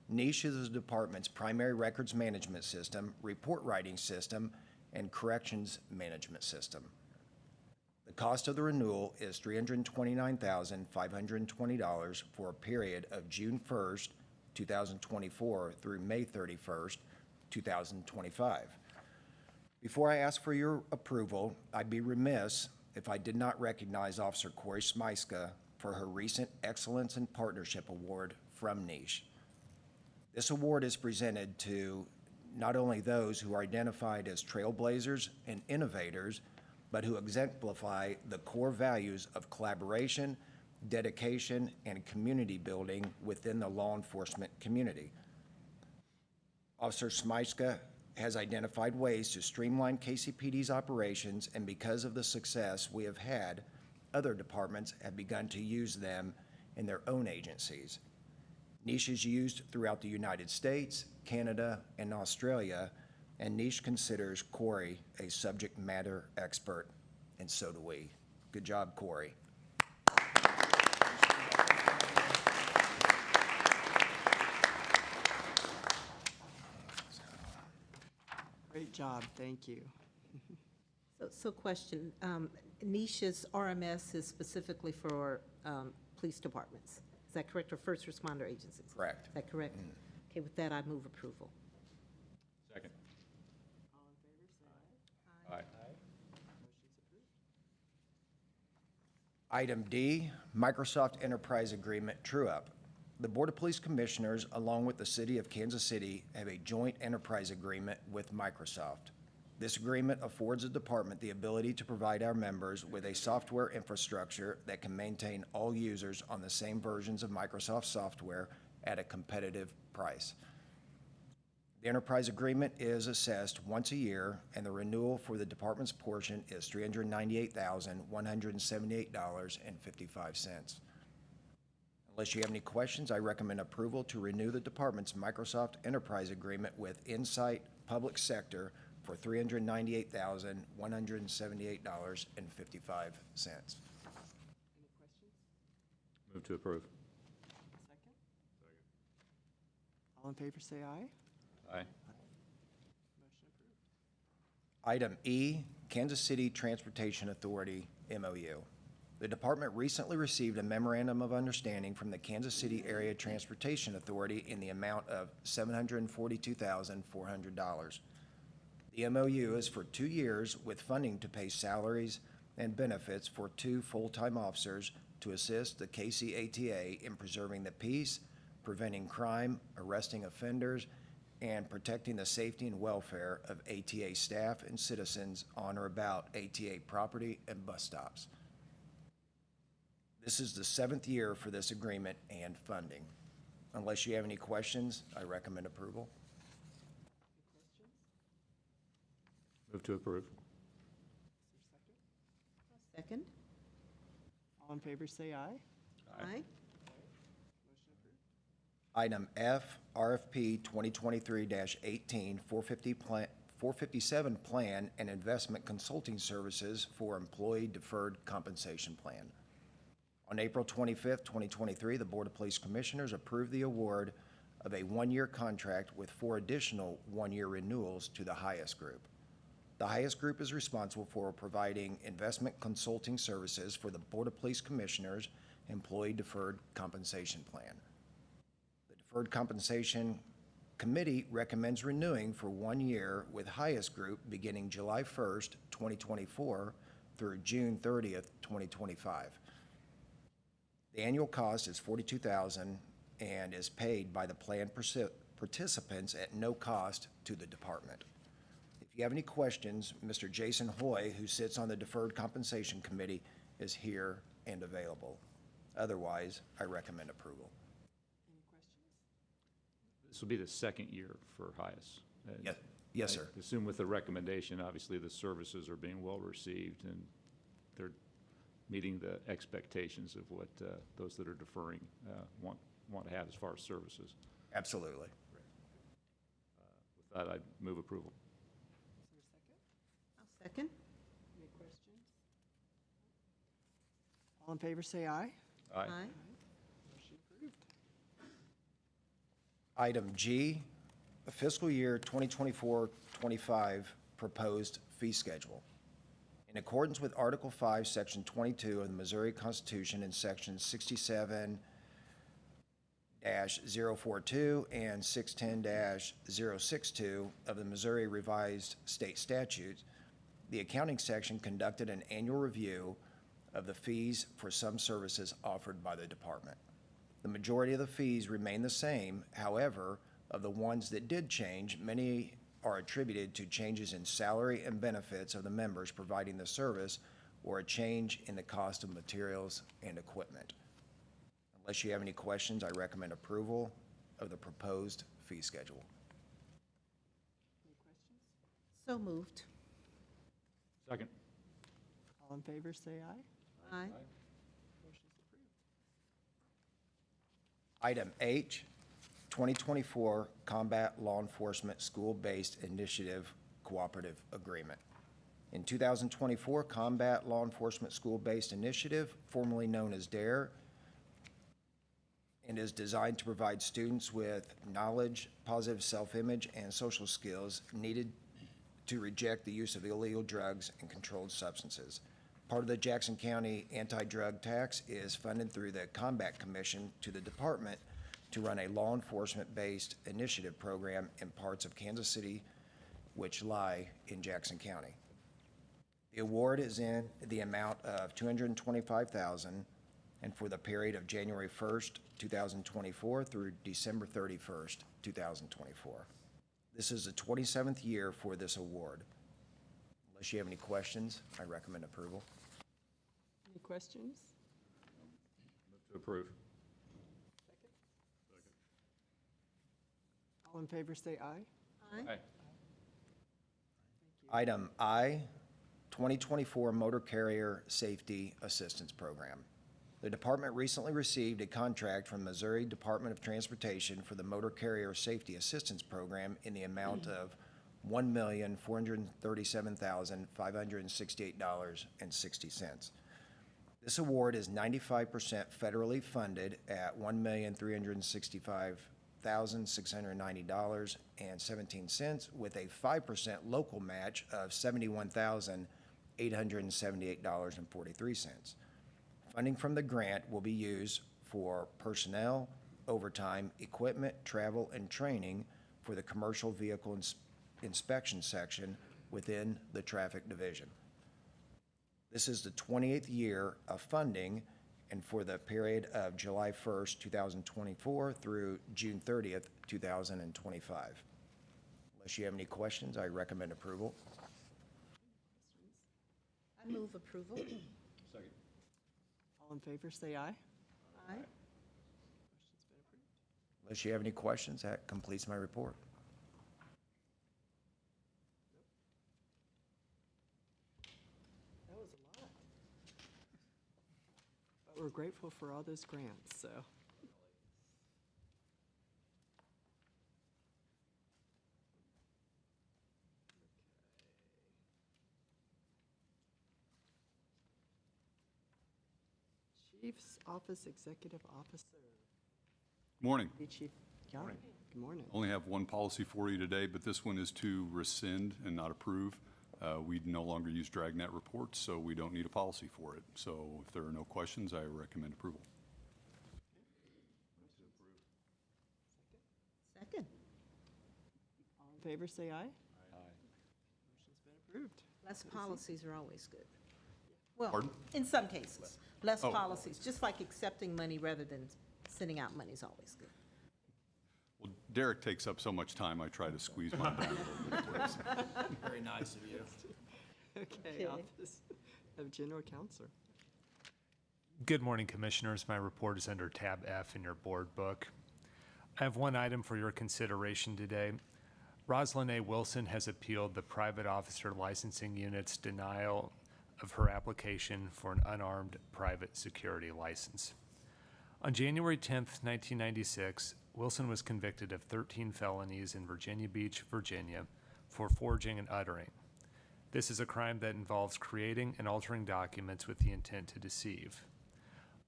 Niche is the department's primary records management system, report writing system, and corrections management system. The cost of the renewal is $329,520 for a period of June 1st, 2024 through May 31st, 2025. Before I ask for your approval, I'd be remiss if I did not recognize Officer Corey Smyska for her recent Excellence in Partnership Award from Niche. This award is presented to not only those who are identified as trailblazers and innovators, but who exemplify the core values of collaboration, dedication, and community building within the law enforcement community. Officer Smyska has identified ways to streamline KCPD's operations, and because of the success we have had, other departments have begun to use them in their own agencies. Niche is used throughout the United States, Canada, and Australia, and Niche considers Corey a subject matter expert, and so do we. Good job, Corey. Great job, thank you. So question, Nisha's RMS is specifically for police departments. Is that correct, or first responder agencies? Correct. Is that correct? Okay, with that, I move approval. Second. All in favor, say aye. Aye. Motion's approved. Item D, Microsoft Enterprise Agreement true-up. The Board of Police Commissioners, along with the City of Kansas City, have a joint enterprise agreement with Microsoft. This agreement affords the department the ability to provide our members with a software infrastructure that can maintain all users on the same versions of Microsoft software at a competitive price. The enterprise agreement is assessed once a year, and the renewal for the department's portion is $398,178.55. Unless you have any questions, I recommend approval to renew the department's Microsoft Enterprise Agreement with Insight Public Sector for $398,178.55. Any questions? Move to approve. Second? All in favor, say aye. Aye. Motion approved. Item E, Kansas City Transportation Authority MOU. The department recently received a memorandum of understanding from the Kansas City Area Transportation Authority in the amount of $742,400. The MOU is for 2 years with funding to pay salaries and benefits for 2 full-time officers to assist the KCATA in preserving the peace, preventing crime, arresting offenders, and protecting the safety and welfare of ATA staff and citizens on or about ATA property and bus stops. This is the 7th year for this agreement and funding. Unless you have any questions, I recommend approval. Move to approve. Is there a second? Second? All in favor, say aye. Aye. Motion approved. Item F, RFP 2023-18, 457 Plan and Investment Consulting Services for Employee Deferred Compensation Plan. On April 25th, 2023, the Board of Police Commissioners approved the award of a 1-year contract with 4 additional 1-year renewals to the Highest Group. The Highest Group is responsible for providing investment consulting services for the Board of Police Commissioners Employee Deferred Compensation Plan. The Deferred Compensation Committee recommends renewing for 1 year with Highest Group beginning July 1st, 2024 through June 30th, 2025. The annual cost is $42,000 and is paid by the plan participants at no cost to the department. If you have any questions, Mr. Jason Hoy, who sits on the Deferred Compensation Committee, is here and available. Otherwise, I recommend approval. Any questions? This will be the second year for Highest. Yes, sir. I assume with the recommendation, obviously, the services are being well received and they're meeting the expectations of what those that are deferring want to have as far as services. Absolutely. With that, I'd move approval. Is there a second? I'll second. Any questions? All in favor, say aye. Aye. Motion approved. Item G, the fiscal year 2024-25 proposed fee schedule. In accordance with Article 5, Section 22 of the Missouri Constitution and Section 67-042 and 610-062 of the Missouri Revised State Statutes, the accounting section conducted an annual review of the fees for some services offered by the department. The majority of the fees remain the same. However, of the ones that did change, many are attributed to changes in salary and benefits of the members providing the service or a change in the cost of materials and equipment. Unless you have any questions, I recommend approval of the proposed fee schedule. So moved. Second. All in favor, say aye. Aye. Motion's approved. Item H, 2024 Combat Law Enforcement School-Based Initiative Cooperative Agreement. In 2024, Combat Law Enforcement School-Based Initiative, formerly known as DARE, and is designed to provide students with knowledge, positive self-image, and social skills needed to reject the use of illegal drugs and controlled substances. Part of the Jackson County anti-drug tax is funded through the Combat Commission to the department to run a law enforcement-based initiative program in parts of Kansas City which lie in Jackson County. The award is in the amount of $225,000 and for the period of January 1st, 2024 through December 31st, 2024. This is the 27th year for this award. Unless you have any questions, I recommend approval. Any questions? Move to approve. All in favor, say aye. Aye. Item I, 2024 Motor Carrier Safety Assistance Program. The department recently received a contract from Missouri Department of Transportation for the Motor Carrier Safety Assistance Program in the amount of $1,437,568.60. This award is 95% federally funded at $1,365,690.17 with a 5% local match of $71,878.43. Funding from the grant will be used for personnel, overtime, equipment, travel, and training for the commercial vehicle inspection section within the traffic division. This is the 28th year of funding and for the period of July 1st, 2024 through June 30th, 2025. Unless you have any questions, I recommend approval. I move approval. Second. All in favor, say aye. Aye. Motion's been approved. Unless you have any questions, that completes my report. That was a lot. But we're grateful for all those grants, so. Chief's Office Executive Officer. Morning. Hey, Chief Young. Good morning. Only have one policy for you today, but this one is to rescind and not approve. We no longer use dragnet reports, so we don't need a policy for it. So if there are no questions, I recommend approval. Second. All in favor, say aye. Aye. Motion's been approved. Less policies are always good. Well, Pardon? in some cases, less Oh. policies, just like accepting money rather than sending out money is always good. Well, Derek takes up so much time, I try to squeeze mine down a little bit. please. Very nice of you. Okay, Office of General Counsel. Good morning, Commissioners. My report is under tab F in your board book. I have one item for your consideration today. Rosalind A. Wilson has appealed the private officer licensing unit's denial of her application for an unarmed private security license. On January 10th, 1996, Wilson was convicted of 13 felonies in Virginia Beach, Virginia, for forging and uttering. This is a crime that involves creating and altering documents with the intent to deceive.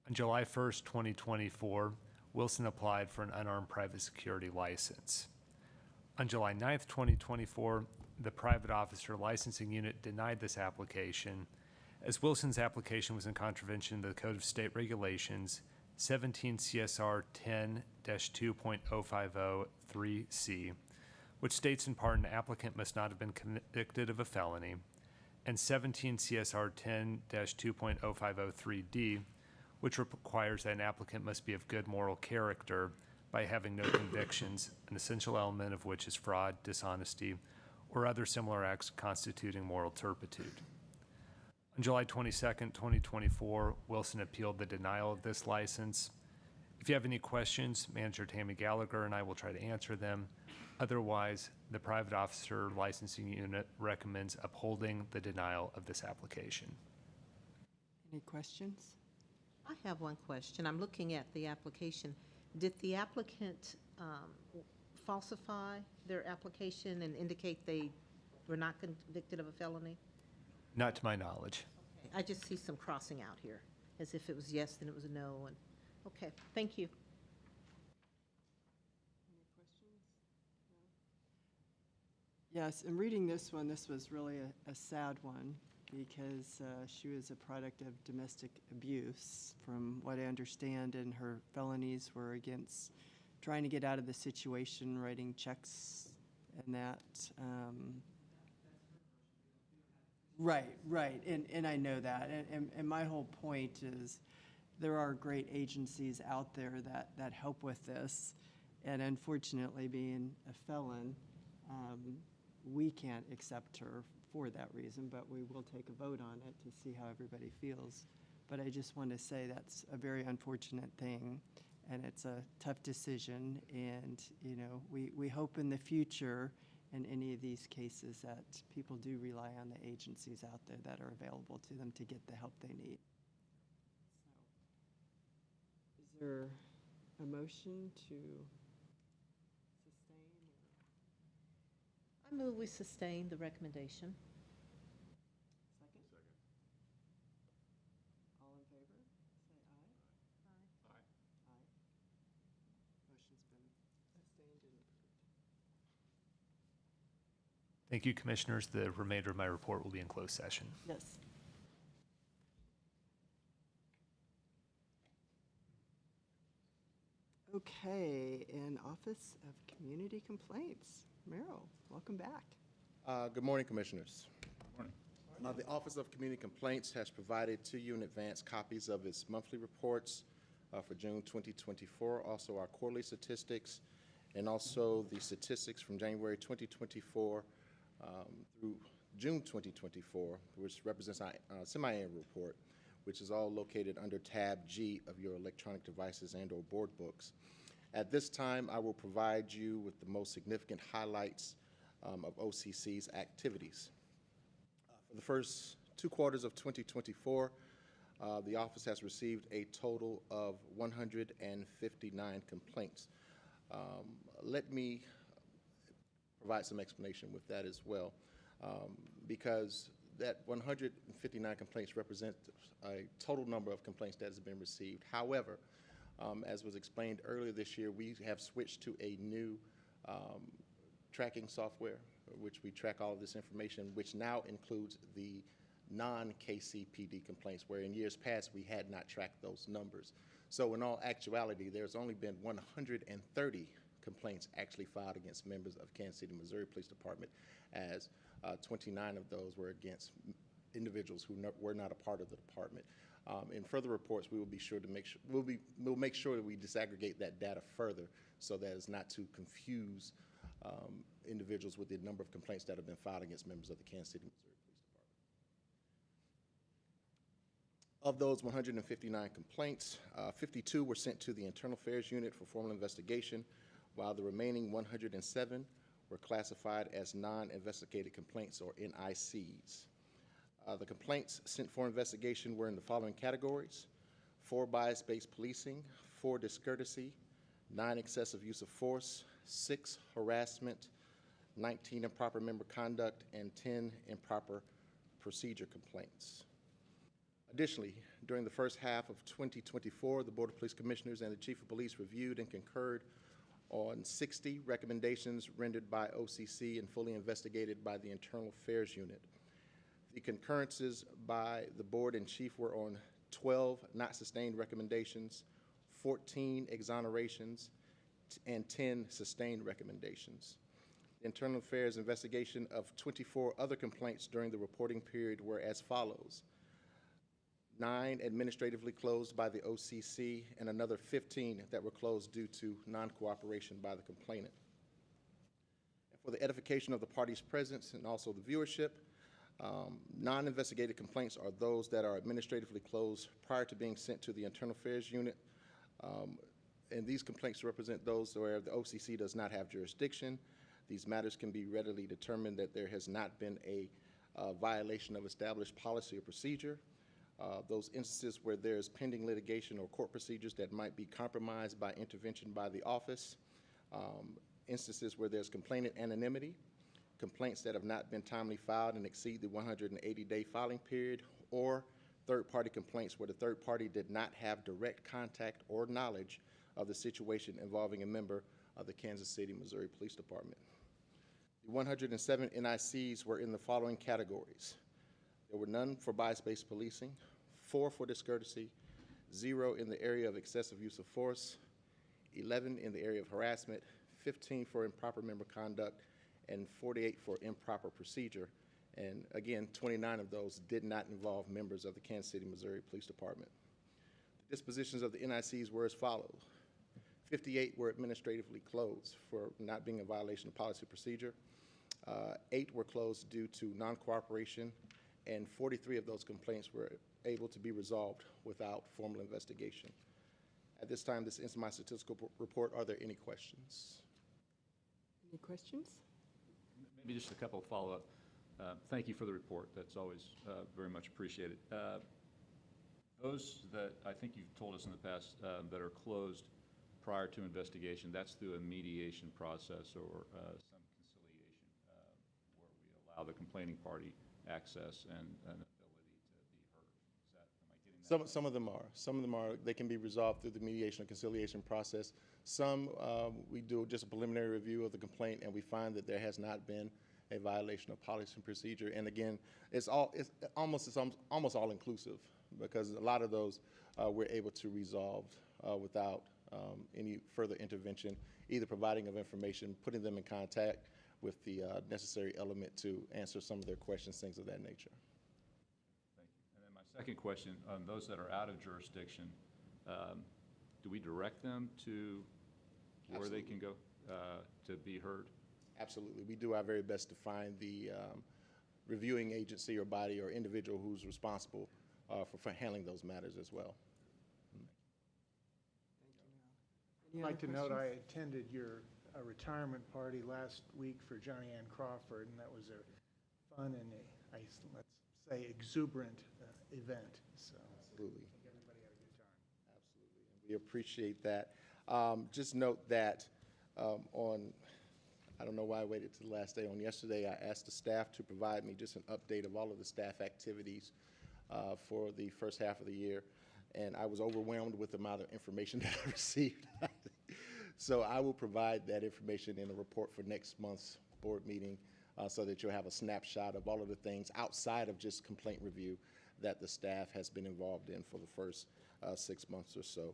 On July 1st, 2024, Wilson applied for an unarmed private security license. On July 9th, 2024, the private officer licensing unit denied this application, as Wilson's application was in contravention to the Code of State Regulations 17 CSR 10-2.050-3C, which states in part an applicant must not have been convicted of a felony, and 17 CSR 10-2.050-3D, which requires that an applicant must be of good moral character by having no convictions, an essential element of which is fraud, dishonesty, or other similar acts constituting moral turpitude. On July 22nd, 2024, Wilson appealed the denial of this license. If you have any questions, Manager Tammy Gallagher and I will try to answer them. Otherwise, the Private Officer Licensing Unit recommends upholding the denial of this application. Any questions? I have one question. I'm looking at the application. Did the applicant falsify their application and indicate they were not convicted of a felony? Not to my knowledge. Okay, I just see some crossing out here, as if it was yes, then it was a no, and, okay, thank you. Any questions? No? Yes, in reading this one, this was really a sad one because she was a product of domestic abuse, from what I understand, and her felonies were against trying to get out of the situation, writing checks and that. Right, and I know that, and my whole point is there are great agencies out there that help with this, and unfortunately, being a felon, we can't accept her for that reason, but we will take a vote on it to see how everybody feels. But I just want to say that's a very unfortunate thing, and it's a tough decision, and, you know, we hope in the future in any of these cases that people do rely on the agencies out there that are available to them to get the help they need. So, is there a motion to sustain? I move we sustain the recommendation. Second? All in favor, say aye. Aye. Motion's been sustained and approved. Thank you, Commissioners. The remainder of my report will be in closed session. Yes. Okay, in Office of Community Complaints, Merrill, welcome back. Good morning, Commissioners. The Office of Community Complaints has provided to you in advance copies of its monthly reports for June 2024, also our quarterly statistics, and also the statistics from January 2024 through June 2024, which represents our semi-annual report, which is all located under tab G of your electronic devices and/or board books. At this time, I will provide you with the most significant highlights of OCC's activities. For the first 2 quarters of 2024, the office has received a total of 159 complaints. Let me provide some explanation with that as well, because that 159 complaints represent a total number of complaints that has been received. However, as was explained earlier this year, we have switched to a new tracking software, which we track all of this information, which now includes the non-KCPD complaints, where in years past we had not tracked those numbers. So in all actuality, there's only been 130 complaints actually filed against members of Kansas City, Missouri Police Department, as 29 of those were against individuals who were not a part of the department. In further reports, we will be sure to we'll make sure that we disaggregate that data further, so that as not to confuse individuals with the number of complaints that have been filed against members of the Kansas City, Missouri Police Department. Of those 159 complaints, 52 were sent to the Internal Affairs Unit for formal investigation, while the remaining 107 were classified as non-investigated complaints, or NICs. The complaints sent for investigation were in the following categories: 4 bias-based policing, 4 discourtesy, 9 excessive use of force, 6 harassment, 19 improper member conduct, and 10 improper procedure complaints. Additionally, during the first half of 2024, the Board of Police Commissioners and the Chief of Police reviewed and concurred on 60 recommendations rendered by OCC and fully investigated by the Internal Affairs Unit. The concurrences by the Board and Chief were on 12 not sustained recommendations, 14 exonerations, and 10 sustained recommendations. The Internal Affairs investigation of 24 other complaints during the reporting period were as follows: 9 administratively closed by the OCC, and another 15 that were closed due to non-cooperation by the complainant. And for for the edification of the parties present and also the viewership. Non-investigated complaints are those that are administratively closed prior to being sent to the Internal Affairs Unit. And these complaints represent those where the OCC does not have jurisdiction. These matters can be readily determined that there has not been a violation of established policy or procedure. Those instances where there is pending litigation or court procedures that might be compromised by intervention by the office. Instances where there's complainant anonymity, complaints that have not been timely filed and exceed the 180-day filing period, or third-party complaints where the third party did not have direct contact or knowledge of the situation involving a member of the Kansas City, Missouri Police Department. The 107 NICs were in the following categories. There were none for bias-based policing, 4 for discourtesy, 0 in the area of excessive use of force, 11 in the area of harassment, 15 for improper member conduct, and 48 for improper procedure. And again, 29 of those did not involve members of the Kansas City, Missouri Police Department. The dispositions of the NICs were as follows. 58 were administratively closed for not being a violation of policy procedure. 8 were closed due to non-cooperation, and 43 of those complaints were able to be resolved without formal investigation. At this time, this ends my statistical report. Are there any questions? Any questions? Maybe just a couple of follow-up. Thank you for the report. That's always very much appreciated. Those that I think you've told us in the past that are closed prior to investigation, that's through a mediation process or some conciliation where we allow the complaining party access and an ability to be heard. Is that, am I getting that? Some of them are. Some of them are. They can be resolved through the mediation or conciliation process. Some, we do just a preliminary review of the complaint, and we find that there has not been a violation of policy and procedure. And again, it's almost all inclusive, because a lot of those we're able to resolve without any further intervention, either providing of information, putting them in contact with the necessary element to answer some of their questions, things of that nature. Thank you. And then my second question, on those that are out of jurisdiction, do we direct them to where Absolutely. they can go to be heard? Absolutely. We do our very best to find the reviewing agency or body or individual who's responsible for handling those matters as well. Any I'd like other to note questions? I attended your retirement party last week for Johnny Ann Crawford, and that was a fun and let's say, exuberant event. So Absolutely. I think everybody had a good time. Absolutely. And we appreciate that. Just note that I don't know why I waited to the last day. On yesterday, I asked the staff to provide me just an update of all of the staff activities for the first half of the year. And I was overwhelmed with the amount of information that I received. So I will provide that information in a report for next month's board meeting so that you'll have a snapshot of all of the things outside of just complaint review that the staff has been involved in for the first 6 months or so.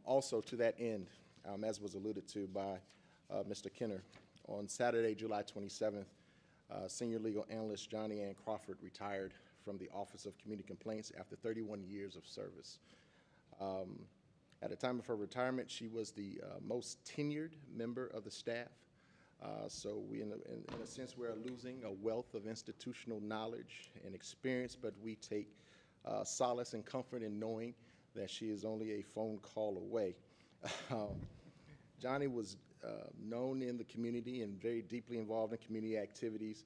Also, to that end, as was alluded to by Mr. Kenner, on Saturday, July 27th, Senior Legal Analyst Johnny Ann Crawford retired from the Office of Community Complaints after 31 years of service. At the time of her retirement, she was the most tenured member of the staff. So we, in a sense, we're losing a wealth of institutional knowledge and experience, but we take solace and comfort in knowing that she is only a phone call away. Johnny was known in the community and very deeply involved in community activities,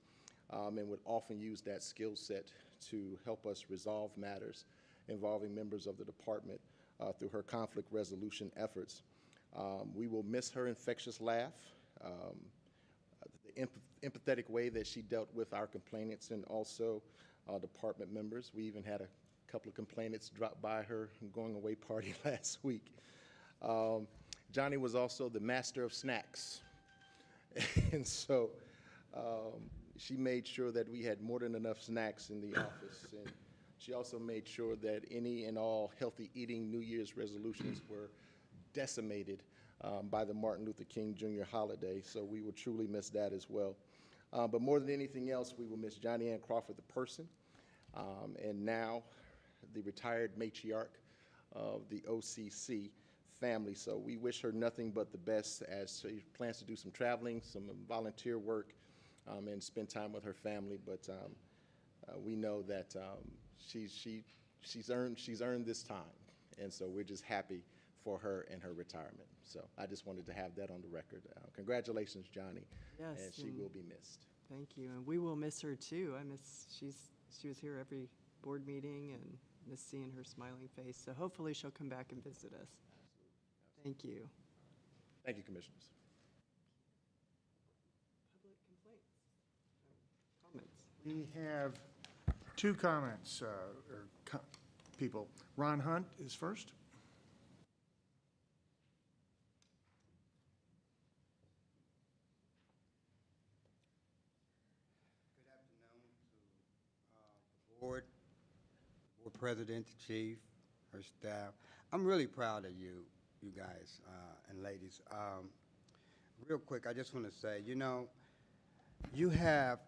and would often use that skill set to help us resolve matters involving members of the department through her conflict resolution efforts. We will miss her infectious laugh, the empathetic way that she dealt with our complainants and also department members. We even had a couple of complainants drop by her going away party last week. Johnny was also the master of snacks. And so she made sure that we had more than enough snacks in the office. And she also made sure that any and all healthy eating New Year's resolutions were decimated by the Martin Luther King Jr. holiday. So we will truly miss that as well. But more than anything else, we will miss Johnny Ann Crawford, the person, and now the retired matriarch of the OCC, family. So we wish her nothing but the best as she plans to do some traveling, some volunteer work, and spend time with her family. But we know that she's earned this time, and so we're just happy for her and her retirement. So I just wanted to have that on the record. Congratulations, Johnny. Yes, And she will be missed. Thank you, and we will miss her too. She was here every board meeting and miss seeing her smiling face. So hopefully she'll come back and visit us. Thank you. Thank you, Commissioners. Public complaints, comments. We have two comments, people. Ron Hunt is first. Board President, the chief, her staff. I'm really proud of you guys and ladies. Real quick, I just want to say, you know, you have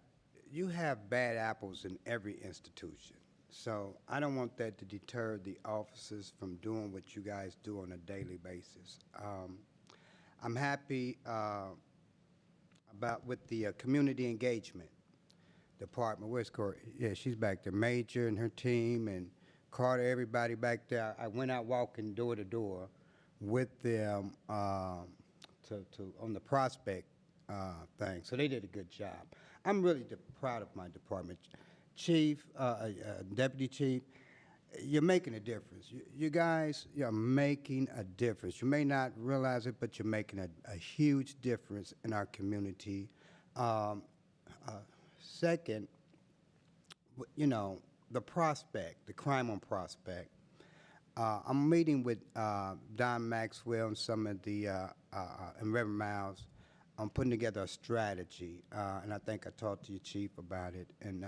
bad apples in every institution. So I don't want that to deter the officers from doing what you guys do on a daily basis. I'm happy with the community engagement department. Where's Corey? Yeah, she's back there. Major and her team, and Carter, everybody back there. I went out walking door to door with them on the prospect thing. So they did a good job. I'm really proud of my department. Chief, Deputy Chief, you're making a difference. You guys, you're making a difference. You may not realize it, but you're making a huge difference in our community. Second, you know, the prospect, the crime on prospect. I'm meeting with Don Maxwell and some of the, and Reverend Miles on putting together a strategy, and I think I talked to your chief about it, and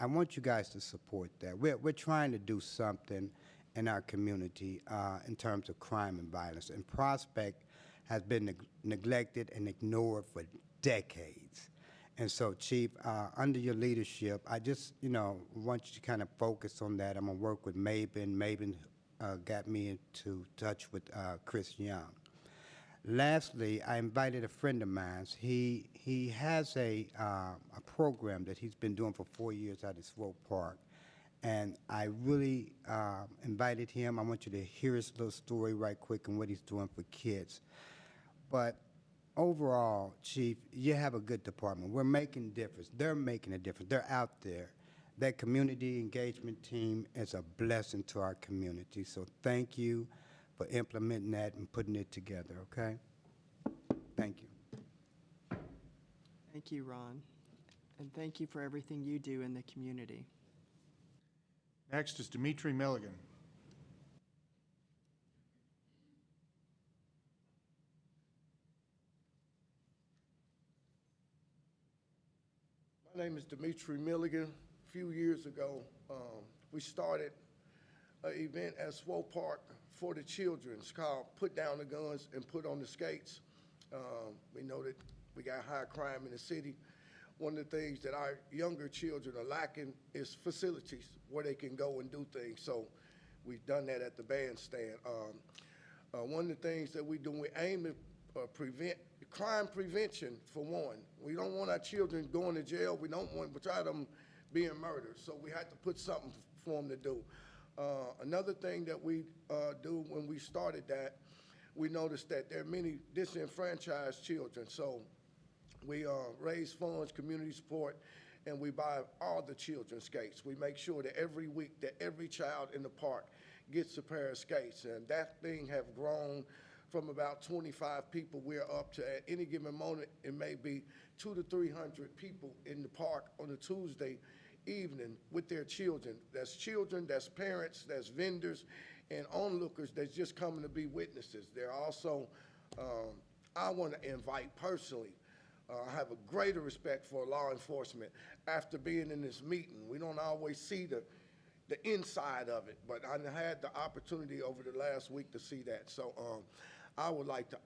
I want you guys to support that. We're trying to do something in our community in terms of crime and violence, and Prospect has been neglected and ignored for decades. And so, Chief, under your leadership, I just, you know, want you to kind of focus on that. I'm gonna work with Maven. Maven got me into touch with Chris Young. Lastly, I invited a friend of mine. He has a program that he's been doing for 4 years out at Swope Park, and I really invited him. I want you to hear his little story right quick and what he's doing for kids. But overall, Chief, you have a good department. We're making a difference. They're making a difference. They're out there. That community engagement team is a blessing to our community. So thank you for implementing that and putting it together, okay? Thank you. Thank you, Ron. And thank you for everything you do in the community. Next is Dimitri Milligan. My name is Dimitri Milligan. A few years ago, we started an event at Swope Park for the children. It's called Put Down the Guns and Put on the Skates. We know that we got high crime in the city. One of the things that our younger children are lacking is facilities where they can go and do things. So we've done that at the bandstand. One of the things that we do, we aim to prevent crime prevention, for one. We don't want our children going to jail. We don't want to try them being murdered. So we had to put something for them to do. Another thing that we do when we started that, we noticed that there are many disenfranchised children. So we raise funds, community support, and we buy all the children's skates. We make sure that every week that every child in the park gets a pair of skates. And that thing have grown from about 25 people. We're up to, at any given moment, it may be 200 to 300 people in the park on a Tuesday evening with their children. That's children, that's parents, that's vendors, and onlookers that's just coming to be witnesses. There are also, I want to invite personally, I have a greater respect for law enforcement. After being in this meeting, we don't always see the inside of it, but I had the opportunity over the last week to see that. So I would like to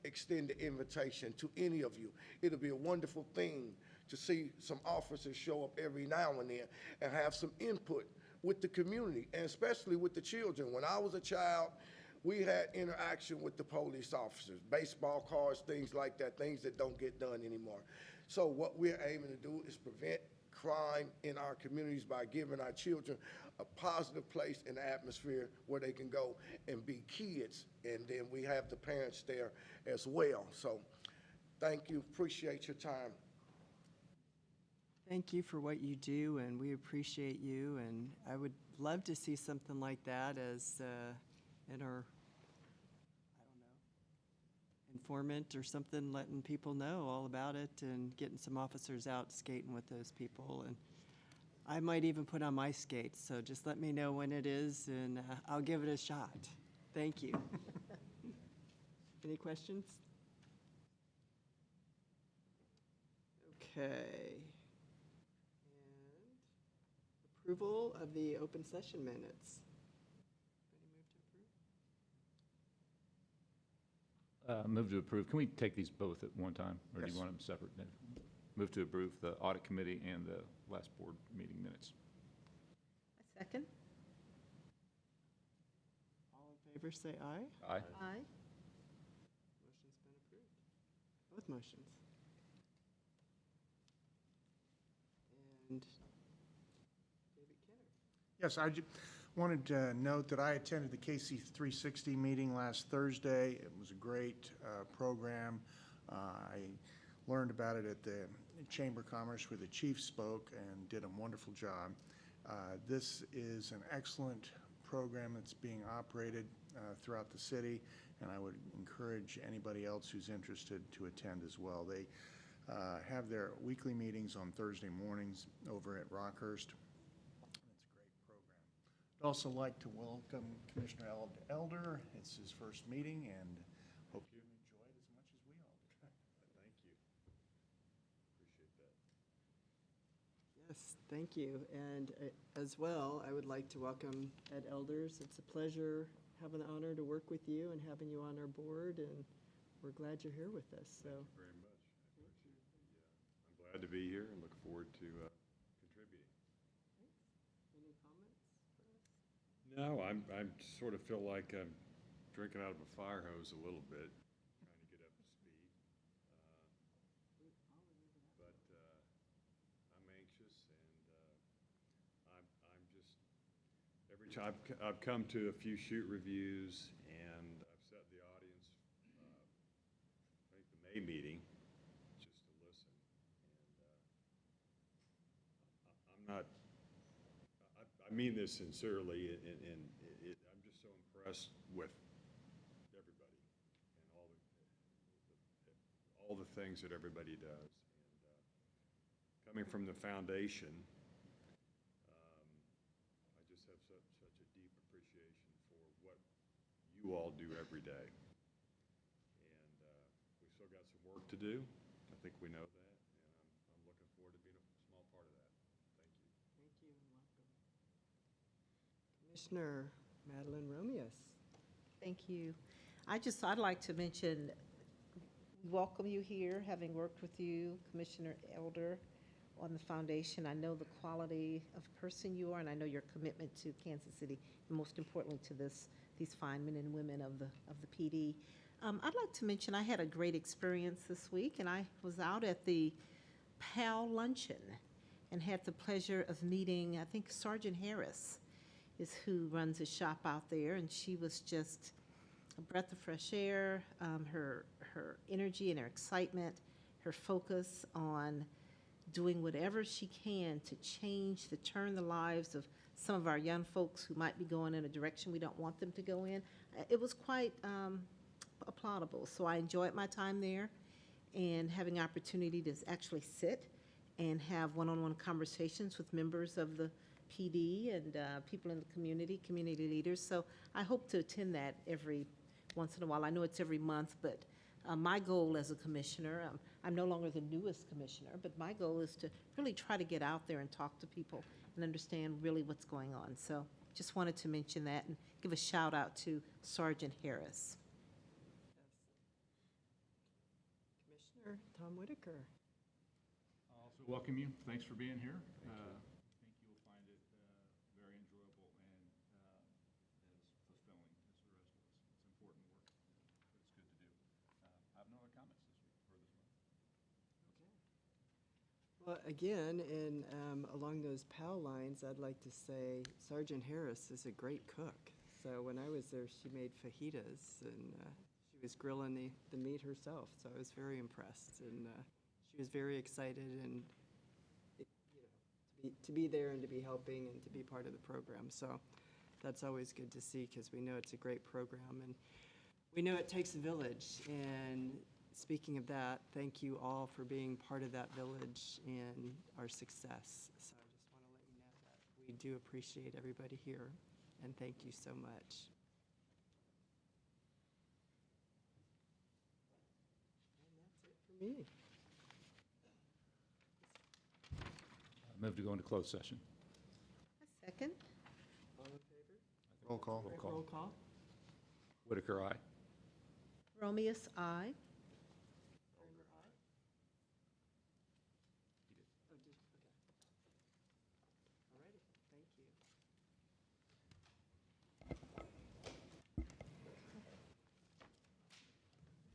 extend the invitation to any of you. It'll be a wonderful thing to see some officers show up every now and then and have some input with the community, and especially with the children. When I was a child, we had interaction with the police officers, baseball cards, things like that, things that don't get done anymore. So what we're aiming to do is prevent crime in our communities by giving our children a positive place and atmosphere where they can go and be kids. And then we have the parents there as well. So thank you, appreciate your time. Thank you for what you do, and we appreciate you, and I would love to see something like that as in our, I don't know, informant or something, letting people know all about it and getting some officers out skating with those people. And I might even put on my skates, so just let me know when it is, and I'll give it a shot. Thank you. Any questions? Okay. Approval of the open session minutes. Move to approve. Can we take these both at one time, or do you Yes. want them separate? Move to approve the audit committee and the last board meeting minutes. A second. All in favor, say aye. Aye. Aye. Motion's been approved. Both motions. And David Kenner. Yes, I wanted to note that I attended the KC 360 meeting last Thursday. It was a great program. I learned about it at the Chamber of Commerce where the chief spoke and did a wonderful job. This is an excellent program that's being operated throughout the city, and I would encourage anybody else who's interested to attend as well. They have their weekly meetings on Thursday mornings over at Rockhurst. It's a great program. I'd also like to welcome Commissioner Elder. It's his first meeting, and hope you enjoy it as much as we all did. Thank you. Appreciate that. Yes, thank you. And as well, I would like to welcome Ed Elders. It's a pleasure, having the honor to work with you and having you on our board, and we're glad you're here with us. So. Thank you very much. I appreciate I'm glad to be here and look forward to contributing. Any comments for us? No, I'm sort of feel like I'm drinking out of a fire hose a little bit, trying to get up to speed. But I'm anxious, and I'm just every time I've come to a few shoot reviews, and I've sat in the audience. I think the May meeting just to listen, and I'm not. I mean this sincerely, and I'm just so impressed with everybody and all the things that everybody does. And coming from the foundation, I just have such a deep appreciation for what you all do every day. And we still got some work to do. I think we know that, and I'm looking forward to being a small part of that. Thank you. Thank you and welcome. Commissioner Madeline Romius. Thank you. I'd like to mention, welcome you here, having worked with you, Commissioner Elder, on the foundation. I know the quality of person you are, and I know your commitment to Kansas City, and most importantly to these fine men and women of the PD. I'd like to mention I had a great experience this week, and I was out at the PAL luncheon and had the pleasure of meeting, I think Sergeant Harris is who runs a shop out there, and she was just a breath of fresh air. Her energy and her excitement, her focus on doing whatever she can to turn the lives of some of our young folks who might be going in a direction we don't want them to go in. It was quite applaudable. So I enjoyed my time there and having opportunity to actually sit and have one-on-one conversations with members of the PD and people in the community leaders. So I hope to attend that every once in a while. I know it's every month, but my goal as a commissioner, I'm no longer the newest commissioner, but my goal is to really try to get out there and talk to people and understand really what's going on. So just wanted to mention that and give a shout out to Sergeant Harris. Commissioner Tom Whitaker. I also welcome you. Thanks for being here. I think you'll find it very enjoyable and as fulfilling as the rest of us. Well, again, and along those PAL lines, I'd like to say Sergeant Harris is a great cook. So when I was there, she made fajitas, and she was grilling the meat herself. So I was very impressed, and she was very excited, and to be there and to be helping and to be part of the program. So that's always good to see, because we know it's a great program, and we know it takes a village. And speaking of that, thank you all for being part of that village in our success. So I just want to let you know that we do appreciate everybody here, and thank you so much. And that's it for me. I move to go into closed session. A second. All in favor? Roll call. Roll call. Whitaker, aye. Romeus, aye.